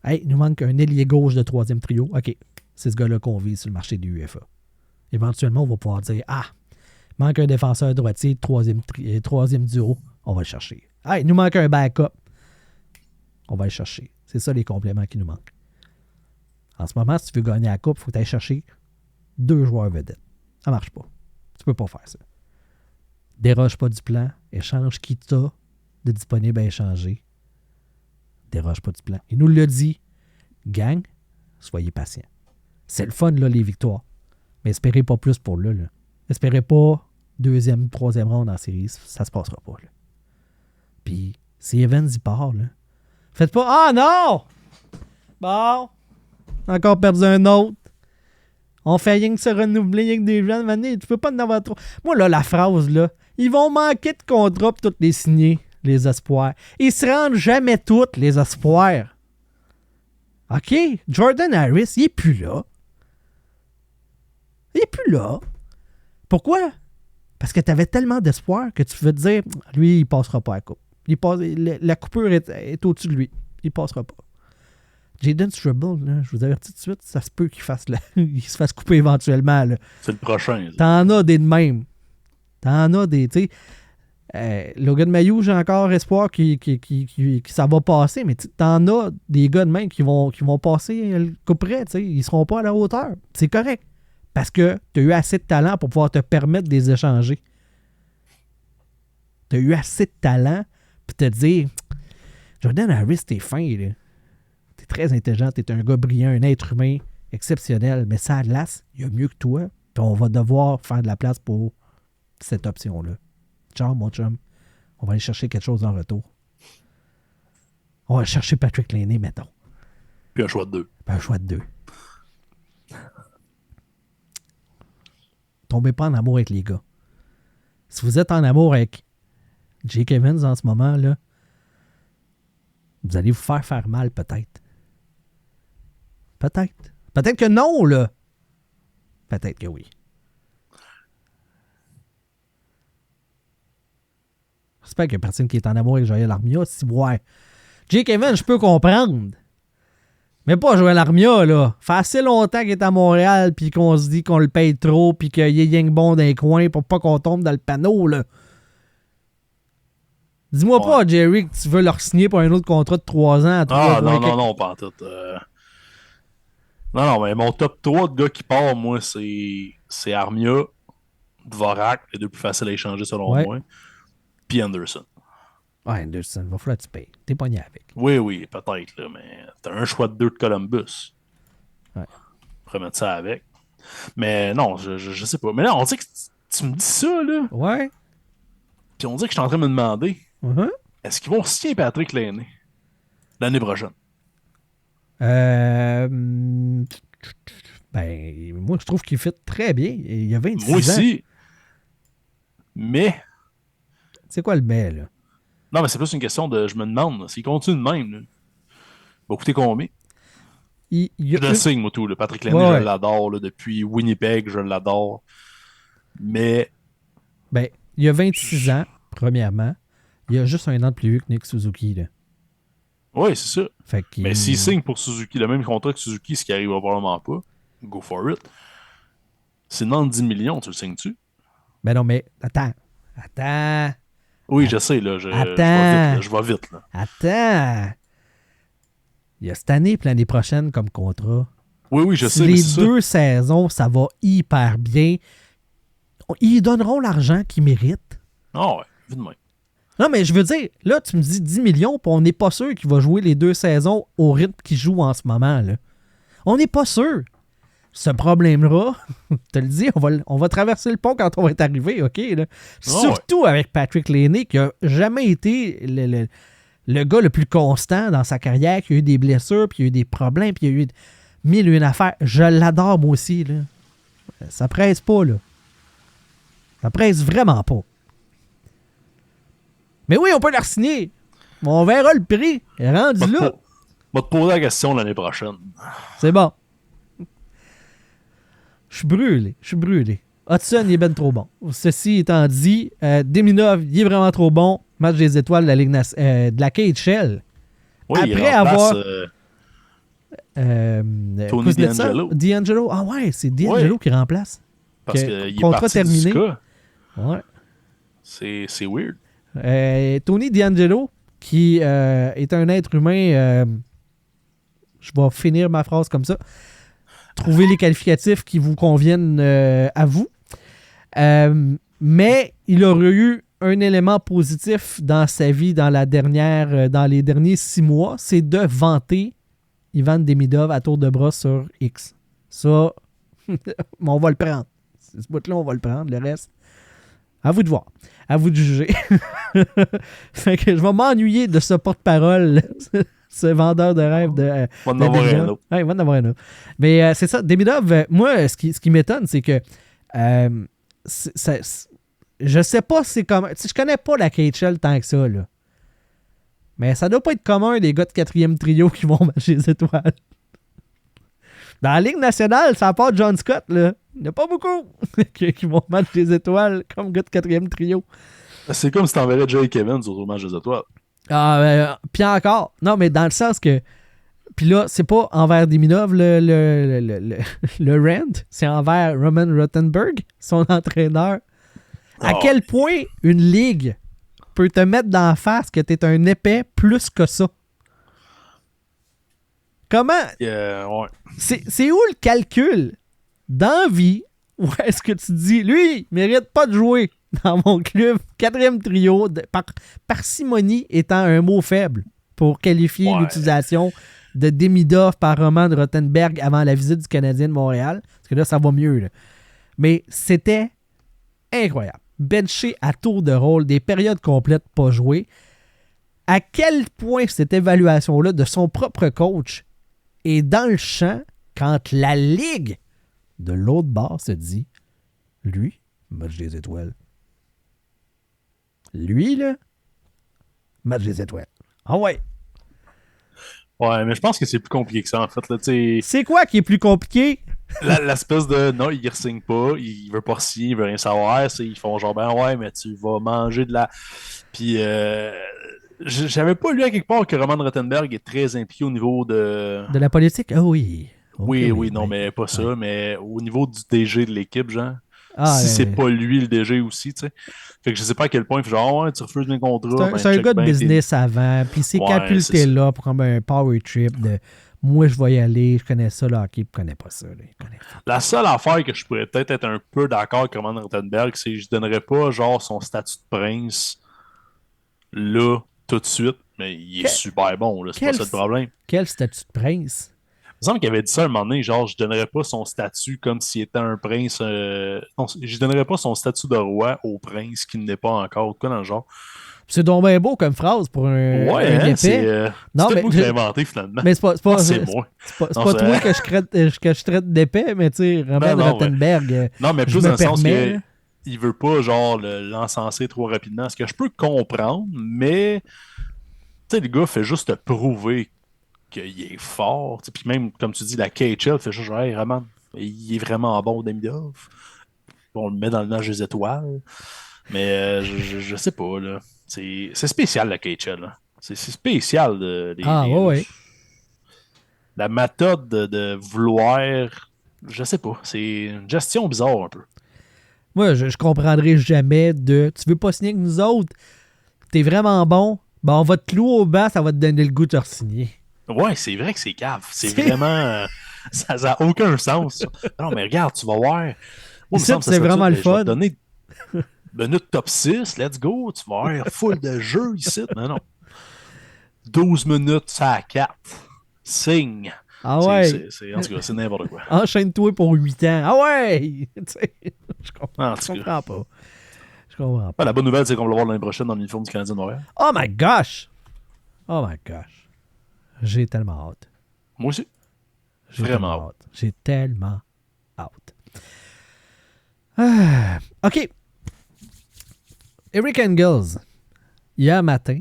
Speaker 4: Hey, il nous manque un ailier gauche de 3e trio. OK, c'est ce gars-là qu'on vise sur le marché du UFA. Éventuellement, on va pouvoir dire ah, il manque un défenseur droitier de 3e duo. On va le chercher. Hey, il nous manque un backup. On va le chercher. C'est ça les compléments qui nous manquent. En ce moment, si tu veux gagner la coupe, il faut aller chercher 2 joueurs vedettes. Ça marche pas. Tu peux pas faire ça. Déroge pas du plan. Échange qui t'as de disponible à échanger. Déroge pas du plan. Il nous l'a dit. Gang, soyez patients. C'est le fun, là, les victoires. Mais espérez pas plus pour là. Espérez pas 2e, 3e ronde en série. Ça se passera pas, là. Puis, si Evans y part, là, faites pas ah non! Bon, encore perdu un autre. On fait rien que se renouveler, rien que des gens. Tu peux pas en avoir trop. Moi, là, la phrase, là, ils vont manquer de contrat pour tous les signer, les espoirs. Ils se rendent jamais toutes, les espoirs. OK? Jordan Harris, il est plus là. Il est plus là. Pourquoi? Parce que tu avais tellement d'espoir que tu veux te dire, lui, il passera pas à la coupe. La coupure est au-dessus de lui. Il passera pas. Jayden Struble, là, je vous avertis tout de suite, ça se peut qu'il se fasse couper éventuellement. Là.
Speaker 5: C'est le prochain.
Speaker 4: T'en as des de même. T'en as des, tu sais. Logan Mailloux, j'ai encore espoir que ça va passer, mais t'en as des gars de même qui vont passer le coup près, tu sais. Ils seront pas à la hauteur. C'est correct. Parce que tu as eu assez de talent pour pouvoir te permettre de les échanger. Tu as eu assez de talent pour te dire Jordan Harris, t'es fin, là. T'es très intelligent, t'es un gars brillant, un être humain exceptionnel, mais ça, à glace, il y a mieux que toi. Puis on va devoir faire de la place pour cette option-là. Ciao, mon chum. On va aller chercher quelque chose en retour. On va chercher Patrick Laine, mettons.
Speaker 5: Puis un choix de 2.
Speaker 4: Un choix de 2. Tombez pas en amour avec les gars. Si vous êtes en amour avec Jake Evans en ce moment, là, vous allez vous faire mal, peut-être. Peut-être. Peut-être que non, là. Peut-être que oui. J'espère qu'il y a personne qui est en amour avec Joël Armia. Si, ouais. Jake Evans, je peux comprendre. Mais pas Joël Armia, là. Fait assez longtemps qu'il est à Montréal puis qu'on se dit qu'on le paye trop puis qu'il est rien que bon dans les coins pour pas qu'on tombe dans le panneau, là. Dis-moi pas, Jerry, que tu veux leur signer pour un autre contrat de 3 ans à 3
Speaker 5: non, pas en tout. Non, mais mon top 3 de gars qui part, moi, c'est Armia, Dvorak, les deux plus faciles à échanger selon moi, puis Anderson.
Speaker 4: Ouais, Anderson, va falloir que tu payes. T'es pogné avec.
Speaker 5: Oui, peut-être, là, mais t'as un choix de 2 de Columbus.
Speaker 4: Ouais.
Speaker 5: On pourrait mettre ça avec. Mais non, je sais pas. Mais là, on dit que tu me dis ça, là.
Speaker 4: Ouais.
Speaker 5: Puis on dit que je suis en train de me demander, est-ce qu'ils vont signer Patrick Laine l'année prochaine?
Speaker 4: Ben, moi, je trouve qu'il fit très bien. Il a 26 ans.
Speaker 5: Moi aussi. Mais...
Speaker 4: C'est quoi le mais, là?
Speaker 5: Non, mais c'est plus une question de... Je me demande, s'il continue de même, là, il va coûter combien? Je le signe, moi, tout. Là. Patrick Laine, je l'adore. Là, depuis Winnipeg, je l'adore. Mais...
Speaker 4: Ben, il a 26 ans, premièrement. Il a juste un an de plus vieux que Nick Suzuki, là.
Speaker 5: Oui, c'est ça.
Speaker 4: Fait
Speaker 5: mais s'il signe pour Suzuki, le même contrat que Suzuki, ce qui arrivera probablement pas, go for it. C'est dans 10 millions, tu le signes-tu?
Speaker 4: Ben non, mais attends.
Speaker 5: Oui, je sais, là. Je vais vite, là.
Speaker 4: Attends. Il y a cette année et l'année prochaine comme contrat.
Speaker 5: Oui, je sais.
Speaker 4: Les 2 saisons, ça va hyper bien. Ils donneront l'argent qu'ils méritent.
Speaker 5: Ah ouais, vite de même.
Speaker 4: Non, mais je veux dire, là, tu me dis 10 millions, puis on n'est pas sûr qu'il va jouer les 2 saisons au rythme qu'il joue en ce moment, là. On n'est pas sûr. Ce problème-là, je te le dis, on va traverser le pont quand on va être arrivé, OK? Là? Surtout avec Patrick Laine, qui n'a jamais été le gars le plus constant dans sa carrière, qui a eu des blessures, puis il y a eu des problèmes, puis il y a eu 1001 affaires. Je l'adore, moi aussi, là. Ça presse pas, là. Ça presse vraiment pas. Mais oui, on peut la signer. On verra le prix. Rendu là.
Speaker 5: On va te poser la question l'année prochaine.
Speaker 4: C'est bon. Je suis brûlé. Hudson, il est ben trop bon. Ceci étant dit, Deminov, il est vraiment trop bon. Match des étoiles de la Ligue de la KHL.
Speaker 5: Oui,
Speaker 4: après avoir...
Speaker 5: Tony
Speaker 4: DeAngelo. Ah ouais, c'est DeAngelo qui remplace.
Speaker 5: Parce qu'il est
Speaker 4: contrat
Speaker 5: parti
Speaker 4: terminé.
Speaker 5: du cas.
Speaker 4: Ouais.
Speaker 5: C'est weird.
Speaker 4: Tony DeAngelo, qui est un être humain... je vais finir ma phrase comme ça. Trouvez les qualificatifs qui vous conviennent à vous. Mais il aurait eu un élément positif dans sa vie dans les derniers 6 mois, c'est de vanter Ivan Demidov à tour de bras sur X. Ça, on va le prendre. Ce bout-là, on va le prendre. Le reste, à vous de voir. À vous de juger. Fait que je vais m'ennuyer de ce porte-parole, ce vendeur de rêve de.
Speaker 5: On va en avoir un autre.
Speaker 4: Ouais, on va en avoir un autre. Mais c'est ça. Demidov, moi, ce qui m'étonne, c'est que. Je sais pas c'est comment. Je connais pas la KHL tant que ça, là. Mais ça doit pas être commun des gars de 4e trio qui vont matcher les étoiles. Dans la Ligue nationale, ça part John Scott, là. Il n'y en a pas beaucoup qui vont matcher les étoiles comme gars de 4e trio.
Speaker 5: C'est comme si t'enverrais Jake Evans au match des étoiles.
Speaker 4: Puis encore. Non, mais dans le sens que. Puis là, c'est pas envers Deminov le rent, c'est envers Roman Rothenberg, son entraîneur. À quel point une ligue peut te mettre dans la face que t'es un épais plus que ça? Comment?
Speaker 5: Ouais.
Speaker 4: C'est où le calcul? Dans la vie, où est-ce que tu te dis, lui, il mérite pas de jouer dans mon club, 4e trio, par parcimonie étant un mot faible pour qualifier l'utilisation de Demidov par Roman Rothenberg avant la visite du Canadien de Montréal. Parce que là, ça va mieux. Là. Mais c'était incroyable. Benché à tour de rôle, des périodes complètes pas jouées. À quel point cette évaluation-là de son propre coach est dans le champ quand la Ligue de l'autre bord se dit, lui, match des étoiles. Lui, là, match des étoiles. Ah ouais.
Speaker 5: Ouais, mais je pense que c'est plus compliqué que ça, en fait. Là,
Speaker 4: C'est quoi qui est plus compliqué?
Speaker 5: l'espèce de non, il re-signe pas, il veut pas signer, il veut rien savoir. Ils font genre, ben ouais, mais tu vas manger de la. Puis, j'avais pas lu à quelque part que Roman Rottenberg est très impliqué au niveau de.
Speaker 4: De la politique? Ah oui. Ok,
Speaker 5: Oui, non, mais pas ça, mais au niveau du DG de l'équipe, genre.
Speaker 4: Ah,
Speaker 5: Si c'est pas lui le DG aussi, tu sais. Fait que je sais pas à quel point il fait genre, ouais, tu refuses mes contrats.
Speaker 4: c'est un
Speaker 5: check
Speaker 4: gars de
Speaker 5: ben,
Speaker 4: business avant, puis c'est
Speaker 5: Ouais,
Speaker 4: capulté
Speaker 5: c'est ça.
Speaker 4: là pour comme un power trip de moi je vais y aller, je connais ça, le hockey, il connaît pas ça. Là, il connaît pas.
Speaker 5: La seule affaire que je pourrais peut-être être un peu d'accord avec Roman Rottenberg, c'est que je donnerais pas genre son statut de prince là, tout de suite, mais il est super bon, là, c'est pas ça le problème.
Speaker 4: Quel statut de prince?
Speaker 5: Il me semble qu'il avait dit ça un moment donné, genre, je donnerais pas son statut comme s'il était un prince. Non, je donnerais pas son statut de roi au prince qui n'est pas encore, quoi dans le genre.
Speaker 4: C'est donc bien beau comme phrase pour un
Speaker 5: Ouais,
Speaker 4: épais.
Speaker 5: c'est
Speaker 4: Non,
Speaker 5: c'est
Speaker 4: mais
Speaker 5: moi qui l'ai inventé finalement.
Speaker 4: Mais c'est pas,
Speaker 5: C'est moi.
Speaker 4: c'est
Speaker 5: Non,
Speaker 4: pas
Speaker 5: c'est-
Speaker 4: toi que je traite d'épais, mais tu sais, Roman
Speaker 5: Non,
Speaker 4: Rottenberg,
Speaker 5: Non, mais
Speaker 4: je
Speaker 5: plus
Speaker 4: me
Speaker 5: dans le sens
Speaker 4: permets,
Speaker 5: que
Speaker 4: là.
Speaker 5: il veut pas genre l'encenser trop rapidement. Ce que je peux comprendre, mais tu sais, le gars fait juste te prouver qu'il est fort. Puis même, comme tu dis, la KHL fait juste genre, hey, Roman, il est vraiment bon Demidov. On le met dans le match des étoiles. Mais je sais pas, là. C'est spécial, la KHL. Là. C'est spécial.
Speaker 4: Ouais.
Speaker 5: La méthode de vouloir. Je sais pas. C'est une gestion bizarre un peu.
Speaker 4: Moi, je comprendrai jamais de tu veux pas signer avec nous autres, t'es vraiment bon, ben on va te clouer au banc, ça va te donner le goût de te re-signer.
Speaker 5: Ouais, c'est vrai que c'est cave. C'est vraiment. Ça n'a aucun sens. Non, mais regarde, tu vas voir. Moi, il me
Speaker 4: Ici,
Speaker 5: semble que ça
Speaker 4: c'est
Speaker 5: serait
Speaker 4: vraiment
Speaker 5: ça,
Speaker 4: le
Speaker 5: je vais te
Speaker 4: fun.
Speaker 5: donner minute top 6, let's go. Tu vas avoir full de jeux ici. Non. 12 minutes, ça à 4. Signe.
Speaker 4: Ah ouais.
Speaker 5: En tout cas, c'est n'importe quoi.
Speaker 4: Enchaîne-toi pour 8 ans. Ah ouais! Tu sais, je
Speaker 5: En
Speaker 4: comprends
Speaker 5: tout cas.
Speaker 4: pas. Je comprends pas.
Speaker 5: Ah, la bonne nouvelle, c'est qu'on va le voir l'année prochaine dans l'uniforme du Canadien de Montréal.
Speaker 4: Oh my gosh! Oh my gosh. J'ai tellement hâte.
Speaker 5: Moi aussi.
Speaker 4: J'ai
Speaker 5: Vraiment
Speaker 4: tellement hâte. J'ai tellement hâte. Ah, OK. Eric Engels, hier matin,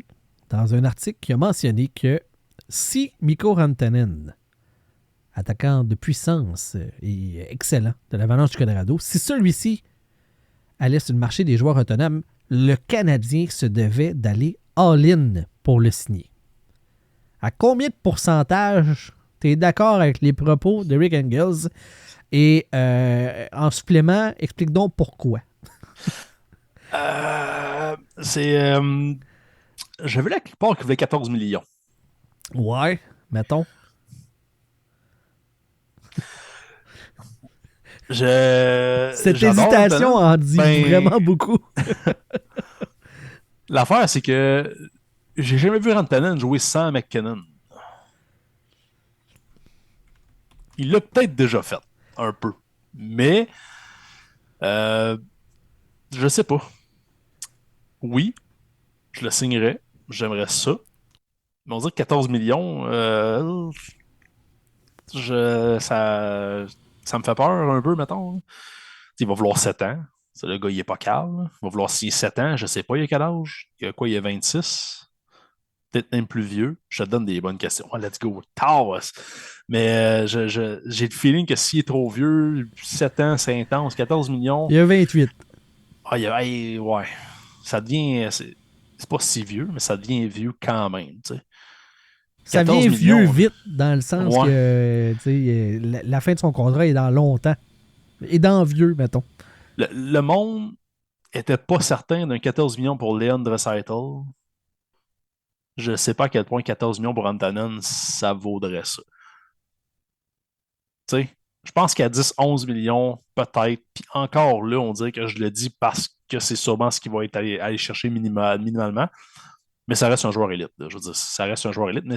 Speaker 4: dans un article, qui a mentionné que si Mikko Rantanen, attaquant de puissance et excellent de l'Avalanche du Colorado, si celui-ci allait sur le marché des joueurs autonomes, le Canadien se devait d'aller all-in pour le signer. À combien de pourcentage tu es d'accord avec les propos de Rick Engels? Et en supplément, explique donc pourquoi.
Speaker 5: C'est. J'avais là quelque part qu'il voulait 14 millions.
Speaker 4: Ouais, mettons. Cette
Speaker 5: J'adore
Speaker 4: hésitation
Speaker 5: Rantanen.
Speaker 4: en dit
Speaker 5: Ben,
Speaker 4: vraiment beaucoup.
Speaker 5: L'affaire, c'est que j'ai jamais vu Rantanen jouer sans McKinnon. Il l'a peut-être déjà fait, un peu. Mais, je sais pas. Oui, je le signerais. J'aimerais ça. Mais on dirait que 14 millions, ça me fait peur un peu, mettons. Il va vouloir 7 ans. Le gars, il est pas calme. Il va vouloir 7 ans. Je sais pas, il a quel âge. Il a quoi, il a 26? Peut-être même plus vieux. Je te donne des bonnes questions. Oh, let's go. Taos. Mais j'ai le feeling que s'il est trop vieux, 7 ans, c'est intense. 14 millions.
Speaker 4: Il y a 28.
Speaker 5: Ouais. Ça devient. C'est pas si vieux, mais ça devient vieux quand même. T'sais.
Speaker 4: Ça
Speaker 5: 14
Speaker 4: vient vieux
Speaker 5: millions,
Speaker 4: vite, dans le sens
Speaker 5: Ouais.
Speaker 4: que tu sais, la fin de son contrat est dans longtemps. Et dans vieux, mettons.
Speaker 5: Le monde était pas certain d'un 14 millions pour Leon Draisaitl. Je sais pas à quel point 14 millions pour Rantanen, ça vaudrait ça. Tu sais, je pense qu'à 10-11 millions, peut-être. Puis encore là, on dirait que je le dis parce que c'est sûrement ce qu'il va être aller chercher minimalement. Mais ça reste un joueur élite. Là. Je veux dire, ça reste un joueur élite. Mais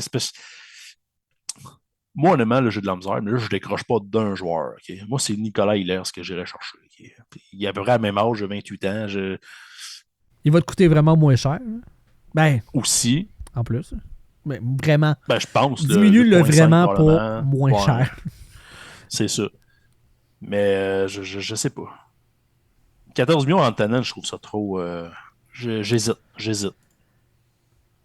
Speaker 5: moi, honnêtement, là, j'ai de la misère, mais là, je ne décroche pas d'un joueur. Okay? Moi, c'est Nicolas Hilaire ce que j'irais chercher. Okay? Il a à peu près à même âge, 28 ans.
Speaker 4: Il va te coûter vraiment moins cher. Hein? Ben,
Speaker 5: Aussi,
Speaker 4: en plus. Mais vraiment.
Speaker 5: ben, je pense.
Speaker 4: Diminue-le
Speaker 5: 2,5
Speaker 4: vraiment pour
Speaker 5: probablement.
Speaker 4: moins
Speaker 5: Ouais,
Speaker 4: cher.
Speaker 5: C'est ça. Mais je sais pas. 14 millions en Rantanen, je trouve ça trop J'hésite.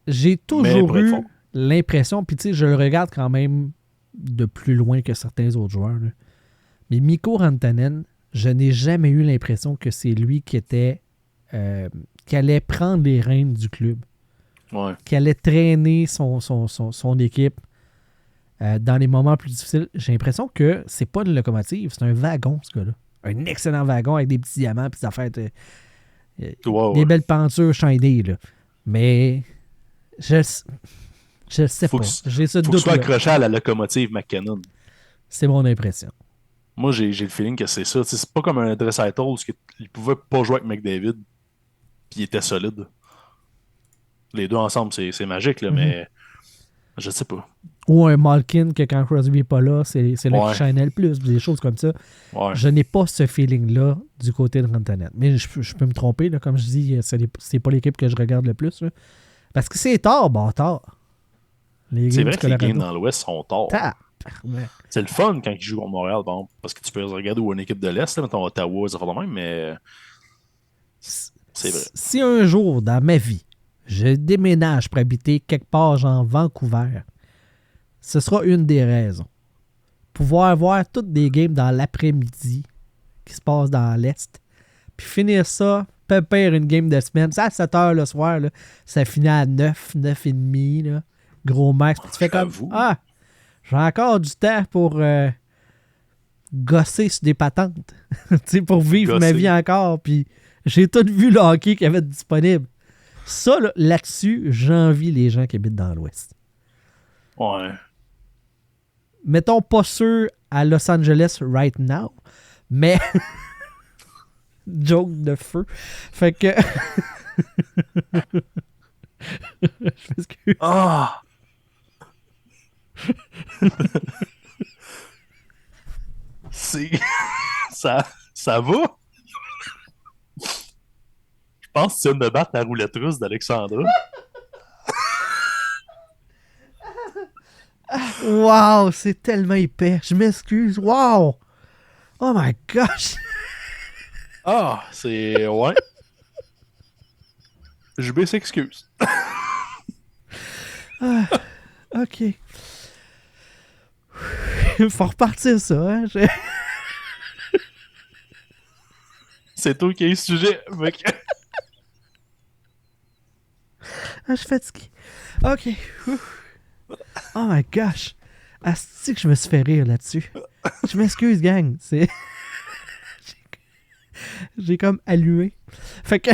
Speaker 4: J'ai
Speaker 5: Mais
Speaker 4: toujours
Speaker 5: pour être
Speaker 4: eu
Speaker 5: fort.
Speaker 4: l'impression, puis tu sais, je le regarde quand même de plus loin que certains autres joueurs, là. Mais Mikko Rantanen, je n'ai jamais eu l'impression que c'est lui qui était qui allait prendre les rênes du club,
Speaker 5: Ouais.
Speaker 4: qui allait traîner son équipe dans les moments plus difficiles. J'ai l'impression que c'est pas une locomotive, c'est un wagon, ce gars-là. Un excellent wagon avec des petits diamants, puis des affaires, des belles pentures shiny, là. Mais je sais
Speaker 5: Faut
Speaker 4: pas.
Speaker 5: que-
Speaker 4: J'ai ce
Speaker 5: Faut que ce soit
Speaker 4: doute-là.
Speaker 5: accroché à la locomotive McKinnon.
Speaker 4: C'est mon impression.
Speaker 5: Moi, j'ai le feeling que c'est ça. Tu sais, c'est pas comme un Draisaitl parce qu'il pouvait pas jouer avec McDavid puis il était solide. Les deux ensemble, c'est magique, là, mais je sais pas.
Speaker 4: Ou un Malkin que quand Crosby n'est pas là, c'est là
Speaker 5: Ouais.
Speaker 4: qui chaînait le plus, des choses comme ça.
Speaker 5: Ouais.
Speaker 4: Je n'ai pas ce feeling-là du côté de Rantanen. Mais je peux me tromper, là, comme je dis, c'est pas l'équipe que je regarde le plus. Là. Parce que c'est tard, bâtard. Les
Speaker 5: C'est
Speaker 4: games
Speaker 5: vrai
Speaker 4: du
Speaker 5: que les
Speaker 4: Colorado.
Speaker 5: games dans l'Ouest sont tard.
Speaker 4: Tabarnak.
Speaker 5: C'est le fun quand ils jouent contre Montréal, par exemple, parce que tu peux regarder où une équipe de l'Est, là, mettons Ottawa, ça fait de même, mais c'est vrai.
Speaker 4: Si un jour dans ma vie, je déménage pour habiter quelque part, genre Vancouver, ce sera une des raisons. Pouvoir voir toutes des games dans l'après-midi qui se passent dans l'Est, puis finir ça, pépère une game de semaine. Ça, à 7 h le soir, là, ça finit à 9, 9 et demi, là, gros max. Puis tu fais comme,
Speaker 5: J'avoue.
Speaker 4: j'ai encore du temps pour gosser sur des patentes, tu sais, pour vivre ma
Speaker 5: Gosser.
Speaker 4: vie encore, puis j'ai tout vu le hockey qu'il y avait disponible. Ça, là-dessus, j'envie les gens qui habitent dans l'Ouest.
Speaker 5: Ouais.
Speaker 4: Mettons pas ceux à Los Angeles right now, mais joke de feu. Fait que je m'excuse.
Speaker 5: Ah! C'est... ça va? Je pense que tu viens de battre la roulette russe d'Alexandra.
Speaker 4: Wow, c'est tellement épais. Je m'excuse. Wow. Oh my gosh.
Speaker 5: Ah, c'est... Ouais. JB s'excuse.
Speaker 4: OK. Faut repartir ça, hein?
Speaker 5: C'est toi qui as eu le sujet, mec.
Speaker 4: Ah, je suis fatigué. OK. Ouf. Oh my gosh. Asti que je me suis fait rire là-dessus. Je m'excuse, gang. C'est... J'ai comme allumé. Fait que...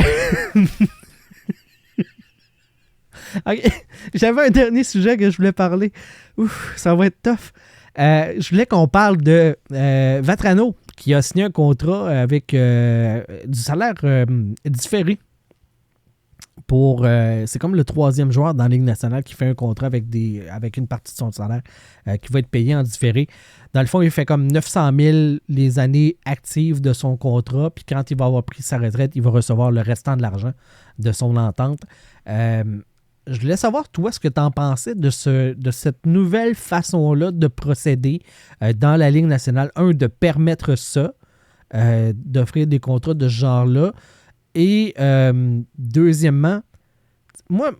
Speaker 4: OK. J'avais un dernier sujet que je voulais parler. Ouf, ça va être tough. Je voulais qu'on parle de Vatrano, qui a signé un contrat avec du salaire différé. C'est comme le 3e joueur dans la Ligue nationale qui fait un contrat avec une partie de son salaire qui va être payé en différé. Dans le fond, il fait comme 900 000 les années actives de son contrat, puis quand il va avoir pris sa retraite, il va recevoir le restant de l'argent de son entente. Je voulais savoir, toi, ce que tu en pensais de cette nouvelle façon-là de procéder dans la Ligue nationale. De permettre ça, d'offrir des contrats de ce genre-là. Et deuxièmement, moi,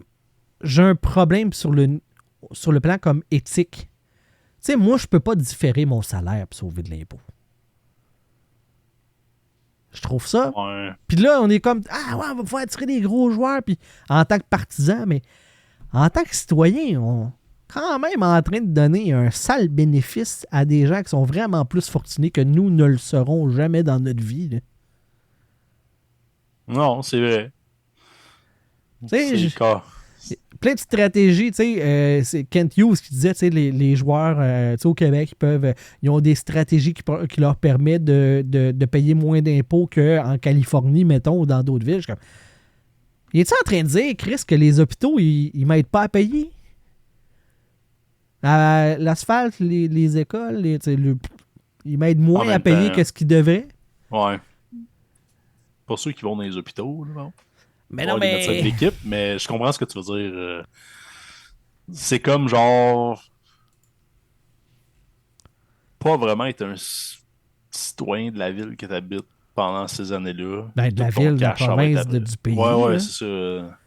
Speaker 4: j'ai un problème sur le plan comme éthique. Tu sais, moi, je peux pas différer mon salaire pour sauver de l'impôt. Je trouve ça.
Speaker 5: Ouais.
Speaker 4: Puis là, on est comme, on va pouvoir attirer des gros joueurs, puis en tant que partisan, mais en tant que citoyen, on est quand même en train de donner un sale bénéfice à des gens qui sont vraiment plus fortunés que nous ne le serons jamais dans notre vie, là.
Speaker 5: Non, c'est vrai.
Speaker 4: Tu sais,
Speaker 5: C'est le cas.
Speaker 4: plein de stratégies, tu sais, c'est Kent Hughes qui disait, tu sais, les joueurs, tu sais, au Québec, ils ont des stratégies qui leur permettent de payer moins d'impôts qu'en Californie, mettons, ou dans d'autres villes. Je suis comme, il est-tu en train de dire, Chris, que les hôpitaux, ils m'aident pas à payer? L'asphalte, les écoles, tu sais, ils m'aident
Speaker 5: En
Speaker 4: moins
Speaker 5: même
Speaker 4: à payer
Speaker 5: temps,
Speaker 4: que ce qu'ils devraient.
Speaker 5: Ouais. Pas ceux qui vont dans les hôpitaux, là, non.
Speaker 4: Mais
Speaker 5: Ouais,
Speaker 4: non,
Speaker 5: les médecins de
Speaker 4: mais...
Speaker 5: l'équipe, mais je comprends ce que tu veux dire. C'est comme genre. Pas vraiment être un citoyen de la ville que tu habites. pendant ces années-là.
Speaker 4: Ben, de la
Speaker 5: Tout ton
Speaker 4: ville, de la
Speaker 5: cash, ça va
Speaker 4: province,
Speaker 5: être
Speaker 4: du pays.
Speaker 5: Ouais,
Speaker 4: là.
Speaker 5: c'est ça.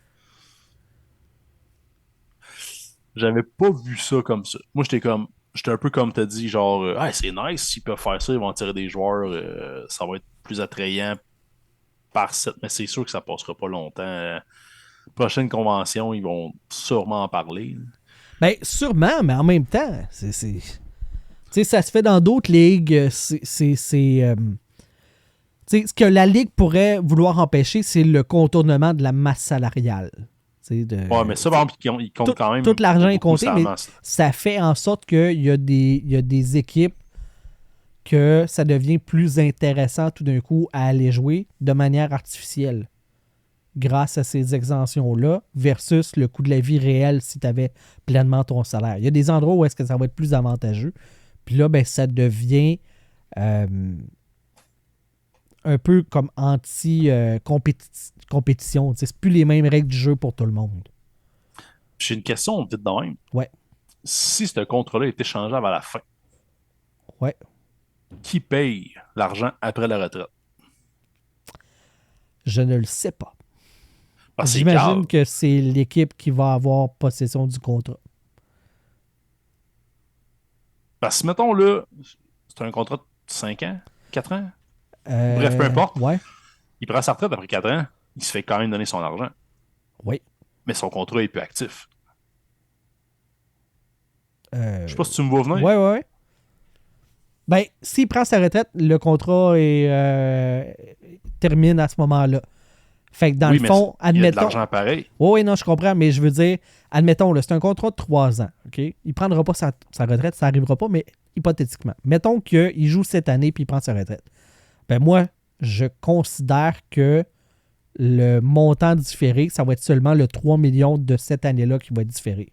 Speaker 5: J'avais pas vu ça comme ça. Moi, j'étais un peu comme t'as dit, genre, ah, c'est nice, s'ils peuvent faire ça, ils vont tirer des joueurs, ça va être plus attrayant par cette. Mais c'est sûr que ça passera pas longtemps. Prochaine convention, ils vont sûrement en parler.
Speaker 4: Ben, sûrement, mais en même temps, tu sais, ça se fait dans d'autres ligues. Tu sais, ce que la Ligue pourrait vouloir empêcher, c'est le contournement de la masse salariale.
Speaker 5: Ouais, mais ça, par exemple, ils comptent quand même.
Speaker 4: Tout l'argent est
Speaker 5: beaucoup
Speaker 4: compté,
Speaker 5: sa
Speaker 4: mais
Speaker 5: masse.
Speaker 4: ça fait en sorte qu'il y a des équipes que ça devient plus intéressant tout d'un coup à aller jouer de manière artificielle grâce à ces exemptions-là versus le coût de la vie réel si tu avais pleinement ton salaire. Il y a des endroits où est-ce que ça va être plus avantageux. Puis là, ben, ça devient un peu comme anti-compétition. C'est plus les mêmes règles du jeu pour tout le monde.
Speaker 5: J'ai une question vite de même.
Speaker 4: Ouais.
Speaker 5: Si ce contrat-là est échangeable à la fin,
Speaker 4: Ouais.
Speaker 5: qui paye l'argent après la retraite?
Speaker 4: Je ne le sais pas.
Speaker 5: Parce que
Speaker 4: J'imagine que c'est l'équipe qui va avoir possession du contrat.
Speaker 5: Parce que, mettons, là, c'est un contrat de 5 ans, 4 ans. Bref, peu importe.
Speaker 4: Ouais.
Speaker 5: Il prend sa retraite après 4 ans, il se fait quand même donner son argent.
Speaker 4: Oui.
Speaker 5: Mais son contrat est plus actif.
Speaker 4: Je
Speaker 5: sais pas si tu me vois venir.
Speaker 4: Ouais. Ben, s'il prend sa retraite, le contrat termine à ce moment-là. Fait que dans le fond,
Speaker 5: il y a de
Speaker 4: admettons.
Speaker 5: l'argent pareil.
Speaker 4: Oui, non, je comprends, mais je veux dire, admettons, là, c'est un contrat de 3 ans. OK? Il ne prendra pas sa retraite, ça n'arrivera pas, mais hypothétiquement. Mettons qu'il joue cette année puis il prend sa retraite. Ben moi, je considère que le montant différé, ça va être seulement le 3 millions de cette année-là qui va être différé.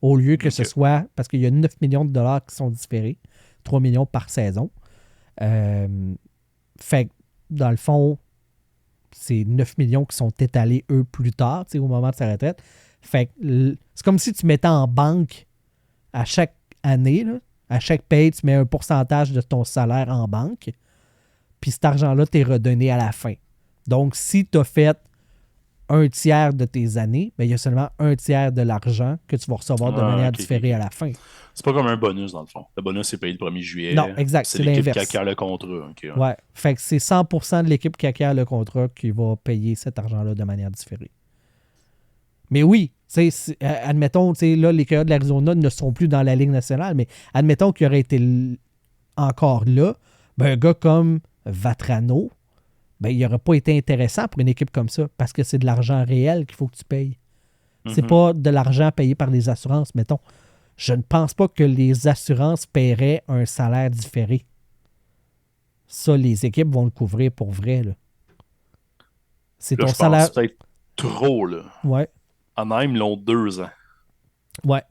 Speaker 4: Au lieu que ce soit, parce qu'il y a 9 millions de dollars qui sont différés, 3 millions par saison. Fait que, dans le fond, c'est 9 millions qui sont étalés, eux, plus tard, au moment de sa retraite. Fait que c'est comme si tu mettais en banque à chaque année, là, à chaque paye, tu mets un pourcentage de ton salaire en banque, puis cet argent-là t'est redonné à la fin. Donc, si tu as fait un tiers de tes années, ben, il y a seulement un tiers de l'argent que tu vas recevoir de manière différée à la fin.
Speaker 5: C'est pas comme un bonus, dans le fond. Le bonus, c'est payé le 1er juillet.
Speaker 4: Non, exact, c'est
Speaker 5: l'équipe
Speaker 4: l'inverse.
Speaker 5: qui acquiert le contrat. Okay,
Speaker 4: ouais. Fait que c'est 100% de l'équipe qui acquiert le contrat qui va payer cet argent-là de manière différée. Mais oui, admettons, là, les Coyotes de l'Arizona ne sont plus dans la Ligue nationale, mais admettons qu'il aurait été encore là, ben, un gars comme Vatrano, ben, il n'aurait pas été intéressant pour une équipe comme ça, parce que c'est de l'argent réel qu'il faut que tu payes. C'est pas de l'argent payé par les assurances, mettons. Je ne pense pas que les assurances paieraient un salaire différé. Ça, les équipes vont le couvrir pour vrai, là. C'est
Speaker 5: là,
Speaker 4: ton
Speaker 5: je
Speaker 4: salaire.
Speaker 5: pense peut-être trop, là.
Speaker 4: Ouais.
Speaker 5: Anaheim, ils l'ont 2 ans.
Speaker 4: Ouais.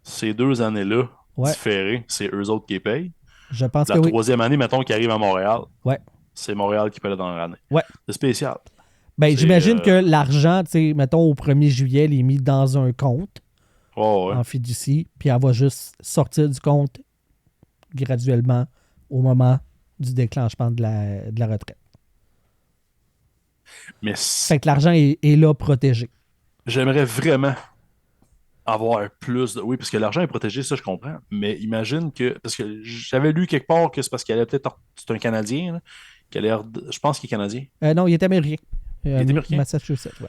Speaker 5: Ces 2 années-là, différées, c'est eux autres qui les payent.
Speaker 4: Je pense
Speaker 5: la
Speaker 4: que oui.
Speaker 5: 3e année, mettons, qui arrive à Montréal,
Speaker 4: ouais.
Speaker 5: c'est Montréal qui paye dans l'année.
Speaker 4: Ouais.
Speaker 5: C'est spécial.
Speaker 4: Ben, j'imagine que l'argent, mettons, au 1er juillet, il est mis dans un compte en fiducie, puis elle va juste sortir du compte graduellement au moment du déclenchement de la retraite.
Speaker 5: Mais
Speaker 4: fait que l'argent est là protégé.
Speaker 5: J'aimerais vraiment avoir plus de... Oui, parce que l'argent est protégé, ça je comprends. Mais imagine que... Parce que j'avais lu quelque part que c'est parce qu'il allait peut-être... C'est un Canadien, là, qui allait... Je pense qu'il est Canadien.
Speaker 4: Non, il est américain.
Speaker 5: Il est américain?
Speaker 4: Massachusetts, ouais.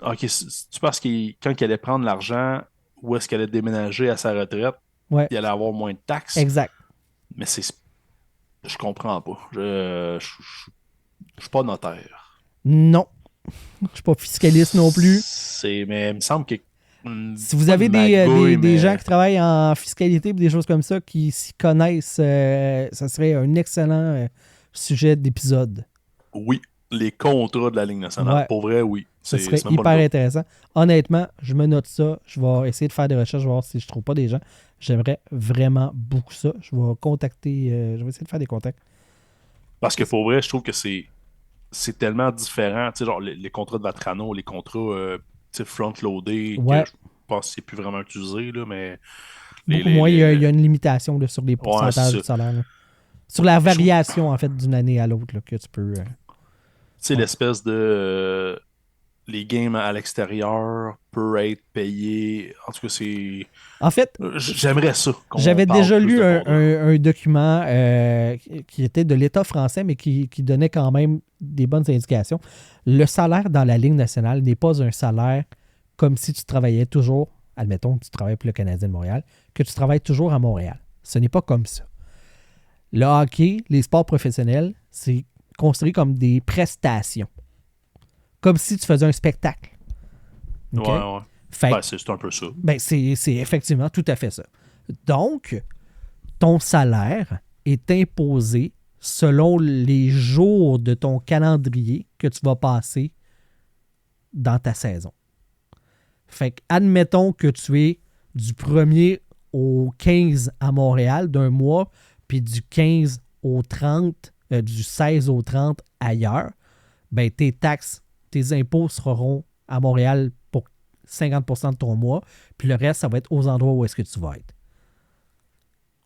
Speaker 5: OK, tu penses qu'il quand il allait prendre l'argent, où est-ce qu'il allait déménager à sa retraite, il allait avoir moins de taxes?
Speaker 4: Exact.
Speaker 5: Mais c'est... Je comprends pas. Je suis pas notaire.
Speaker 4: Non. Je suis pas fiscaliste non plus.
Speaker 5: Mais il me semble que...
Speaker 4: Si vous avez des gens qui travaillent en fiscalité et des choses comme ça qui s'y connaissent, ça serait un excellent sujet d'épisode.
Speaker 5: Oui, les contrats de la Ligue nationale.
Speaker 4: Ouais.
Speaker 5: Pour vrai, oui.
Speaker 4: Ça serait hyper intéressant. Honnêtement, je me note ça. Je vais essayer de faire des recherches, voir si je trouve pas des gens. J'aimerais vraiment beaucoup ça. Je vais contacter... je vais essayer de faire des contacts.
Speaker 5: Parce que pour vrai, je trouve que c'est tellement différent. Tu sais, genre les contrats de Vatrano, les contrats front-loadés, que je pense que c'est plus vraiment utilisé, là, mais...
Speaker 4: Beaucoup moins, il y a une limitation là, sur les pourcentages du salaire. Là. Sur la variation, en fait, d'une année à l'autre, là, que tu peux...
Speaker 5: Tu sais, l'espèce de... les games à l'extérieur peuvent être payés. En tout cas, c'est...
Speaker 4: En fait,
Speaker 5: j'aimerais ça.
Speaker 4: J'avais déjà lu un document qui était de l'État français, mais qui donnait quand même des bonnes indications. Le salaire dans la Ligue nationale n'est pas un salaire comme si tu travaillais toujours, admettons que tu travailles pour le Canadien de Montréal, que tu travailles toujours à Montréal. Ce n'est pas comme ça. Le hockey, les sports professionnels, c'est construit comme des prestations. Comme si tu faisais un spectacle. Okay?
Speaker 5: Ouais. C'est un peu ça.
Speaker 4: Ben, c'est effectivement tout à fait ça. Donc, ton salaire est imposé selon les jours de ton calendrier que tu vas passer dans ta saison. Fait que, admettons que tu es du 1er au 15 à Montréal d'un mois, puis du 15 au 30, du 16 au 30 ailleurs, ben tes taxes, tes impôts seront à Montréal pour 50% de ton mois, puis le reste, ça va être aux endroits où est-ce que tu vas être.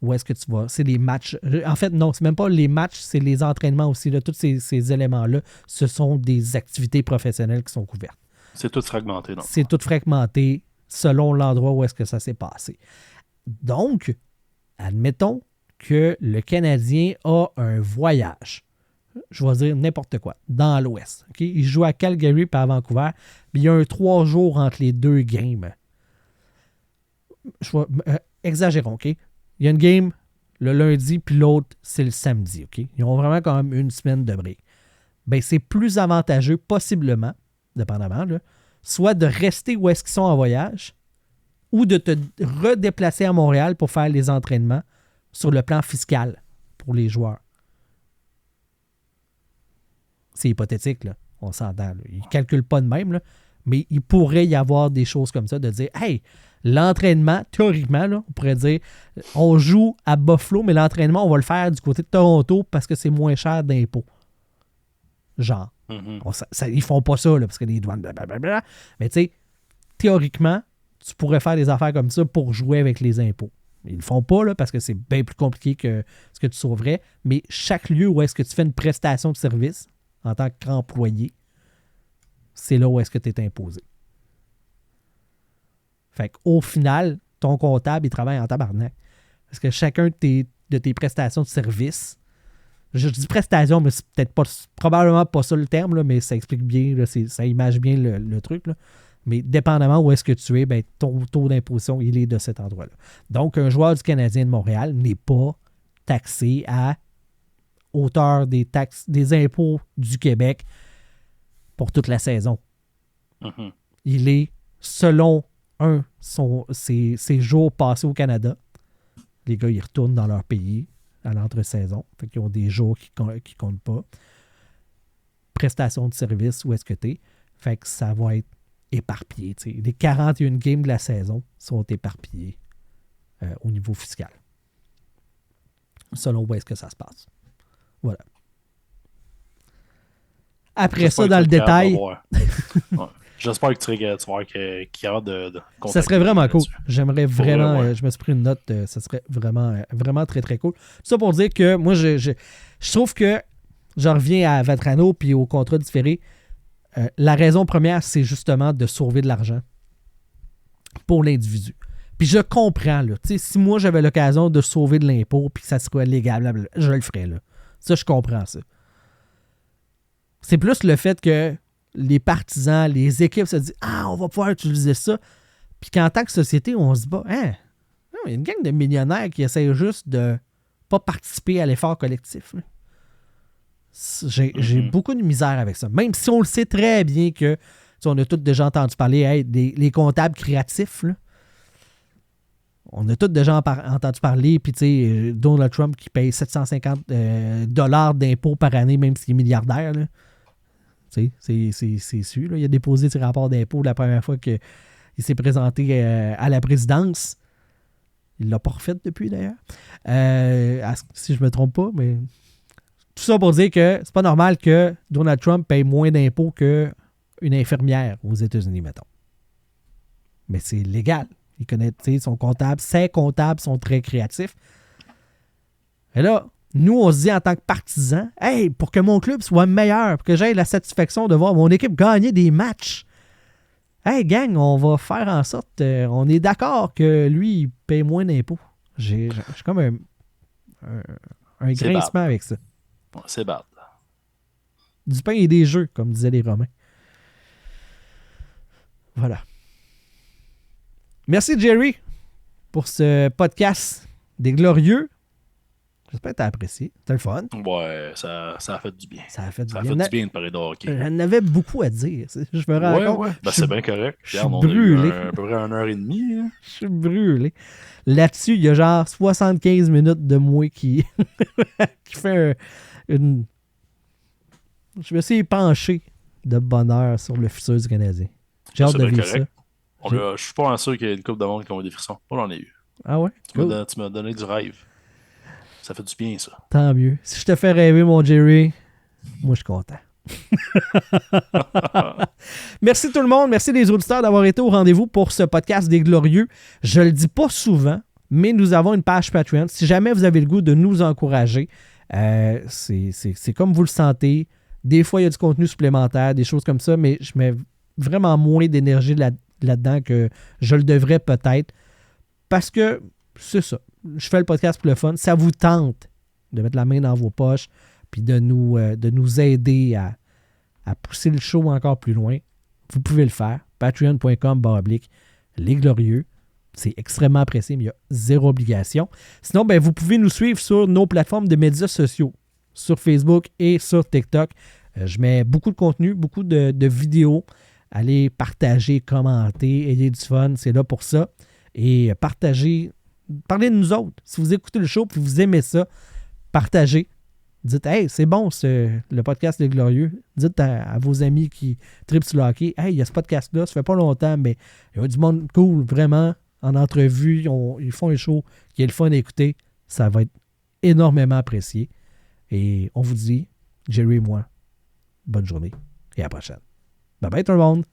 Speaker 4: Où est-ce que tu vas? C'est les matchs. En fait, non, c'est même pas les matchs, c'est les entraînements aussi. Là. Tous ces éléments-là, ce sont des activités professionnelles qui sont couvertes.
Speaker 5: C'est tout fragmenté. Non?
Speaker 4: C'est tout fragmenté selon l'endroit où est-ce que ça s'est passé. Donc, admettons que le Canadien a un voyage. Je vais dire n'importe quoi, dans l'Ouest. Okay? Il joue à Calgary et à Vancouver. Il y a 3 jours entre les 2 games. Exagérons, OK? Il y a une game le lundi, puis l'autre, c'est le samedi. OK? Ils ont vraiment quand même une semaine de break. Ben, c'est plus avantageux, possiblement, dépendamment, là, soit de rester où est-ce qu'ils sont en voyage ou de te redéplacer à Montréal pour faire les entraînements sur le plan fiscal pour les joueurs. C'est hypothétique, là. On s'entend. Là. Ils ne calculent pas de même, là, mais il pourrait y avoir des choses comme ça, de dire, hey, l'entraînement, théoriquement, là, on pourrait dire, on joue à Buffalo, mais l'entraînement, on va le faire du côté de Toronto parce que c'est moins cher d'impôts. Genre. Ils font pas ça, là, parce que les douanes, blablabla. Mais tu sais, théoriquement, tu pourrais faire des affaires comme ça pour jouer avec les impôts. Ils le font pas, là, parce que c'est bien plus compliqué que ce que tu sauverais. Mais chaque lieu où est-ce que tu fais une prestation de service en tant qu'employé, c'est là où est-ce que tu es imposé. Fait qu'au final, ton comptable, il travaille en tabarnak. Parce que chacun de tes prestations de service, je dis prestation, mais c'est peut-être pas, probablement pas ça le terme, là, mais ça explique bien, là, ça image bien le truc. Là. Mais dépendamment où est-ce que tu es, ben, ton taux d'imposition, il est de cet endroit-là. Donc, un joueur du Canadien de Montréal n'est pas taxé à hauteur des taxes, des impôts du Québec pour toute la saison. Il est, selon ses jours passés au Canada, les gars, ils retournent dans leur pays à l'entre-saison. Fait qu'ils ont des jours qui comptent pas. Prestation de service, où est-ce que tu es? Fait que ça va être éparpillé. T'sais. Les 41 games de la saison sont éparpillés au niveau fiscal. Selon où est-ce que ça se passe. Voilà. Après ça, dans le détail...
Speaker 5: J'espère que tu vas voir qu'il y a de
Speaker 4: ça serait vraiment cool. J'aimerais vraiment... je me suis pris une note. Ça serait vraiment, vraiment très, très cool. Tout ça pour dire que moi, je trouve que je reviens à Vatrano puis au contrat différé. La raison première, c'est justement de sauver de l'argent pour l'individu. Puis je comprends, là. Si moi, j'avais l'occasion de sauver de l'impôt puis que ça serait légal, blablabla, je le ferais, là. Ça, je comprends ça. C'est plus le fait que les partisans, les équipes se disent « Ah, on va pouvoir utiliser ça. » Puis qu'en tant que société, on se bat « Hein? Il y a une gang de millionnaires qui essayent juste de pas participer à l'effort collectif. » J'ai beaucoup de misère avec ça. Même si on le sait très bien que on a tous déjà entendu parler les comptables créatifs. Là. On a tous déjà entendu parler, puis tu sais, Donald Trump qui paye 750 $ d'impôts par année, même s'il est milliardaire. Là. C'est sûr. Là. Il a déposé ses rapports d'impôts la première fois qu'il s'est présenté à la présidence. Il l'a pas refait depuis, d'ailleurs. Si je me trompe pas, mais... Tout ça pour dire que c'est pas normal que Donald Trump paye moins d'impôts qu'une infirmière aux États-Unis, mettons. Mais c'est légal. Il connaît son comptable. Ses comptables sont très créatifs. Et là, nous, on se dit en tant que partisans, hey, pour que mon club soit meilleur, pour que j'aie la satisfaction de voir mon équipe gagner des matchs, hey, gang, on va faire en sorte, on est d'accord que lui, il paye moins d'impôts. J'ai comme un grincement avec ça.
Speaker 5: Ouais, c'est bad.
Speaker 4: Du pain et des jeux, comme disaient les Romains. Voilà. Merci, Jerry, pour ce podcast des Glorieux. J'espère que tu as apprécié. C'était le fun.
Speaker 5: Ouais, ça a fait du bien.
Speaker 4: Ça a fait du
Speaker 5: Ça a
Speaker 4: bien.
Speaker 5: fait du bien de parler de hockey.
Speaker 4: J'en avais beaucoup à dire. Je me rends compte.
Speaker 5: Ouais. Ben, c'est bien correct.
Speaker 4: je suis
Speaker 5: Regarde, on
Speaker 4: brûlé.
Speaker 5: a eu à peu près 1h30. Hein.
Speaker 4: Je suis brûlé. Là-dessus, il y a genre 75 minutes de moi qui fait une... Je me suis penché de bonheur sur le futur du Canadien. J'ai hâte de vivre ça.
Speaker 5: Je suis pas sûr qu'il y ait une couple de monde qui ont eu des frissons. Moi, j'en ai eu.
Speaker 4: Ah ouais?
Speaker 5: Tu m'as donné du rêve. Ça fait du bien, ça.
Speaker 4: Tant mieux. Si je te fais rêver, mon Jerry, moi, je suis content. Merci tout le monde. Merci les auditeurs d'avoir été au rendez-vous pour ce podcast des Glorieux. Je le dis pas souvent, mais nous avons une page Patreon. Si jamais vous avez le goût de nous encourager, c'est comme vous le sentez. Des fois, il y a du contenu supplémentaire, des choses comme ça, mais je mets vraiment moins d'énergie là-dedans que je le devrais peut-être. Parce que c'est ça. Je fais le podcast pour le fun. Ça vous tente de mettre la main dans vos poches puis de nous aider à pousser le show encore plus loin. Vous pouvez le faire. Patreon.com/Les Glorieux. C'est extrêmement apprécié, mais il y a zéro obligation. Sinon, ben, vous pouvez nous suivre sur nos plateformes de médias sociaux, sur Facebook et sur TikTok. Je mets beaucoup de contenu, beaucoup de vidéos. Allez partager, commenter, ayez du fun, c'est là pour ça. Et partagez, parlez de nous autres. Si vous écoutez le show et vous aimez ça, partagez. Dites, hey, c'est bon le podcast Les Glorieux. Dites à vos amis qui trippent sur le hockey, hey, il y a ce podcast-là, ça fait pas longtemps, mais il y a du monde cool, vraiment, en entrevue. Ils font un show qui est le fun à écouter. Ça va être énormément apprécié. Et on vous dit, Jerry et moi, bonne journée et à la prochaine. Bye bye tout le monde!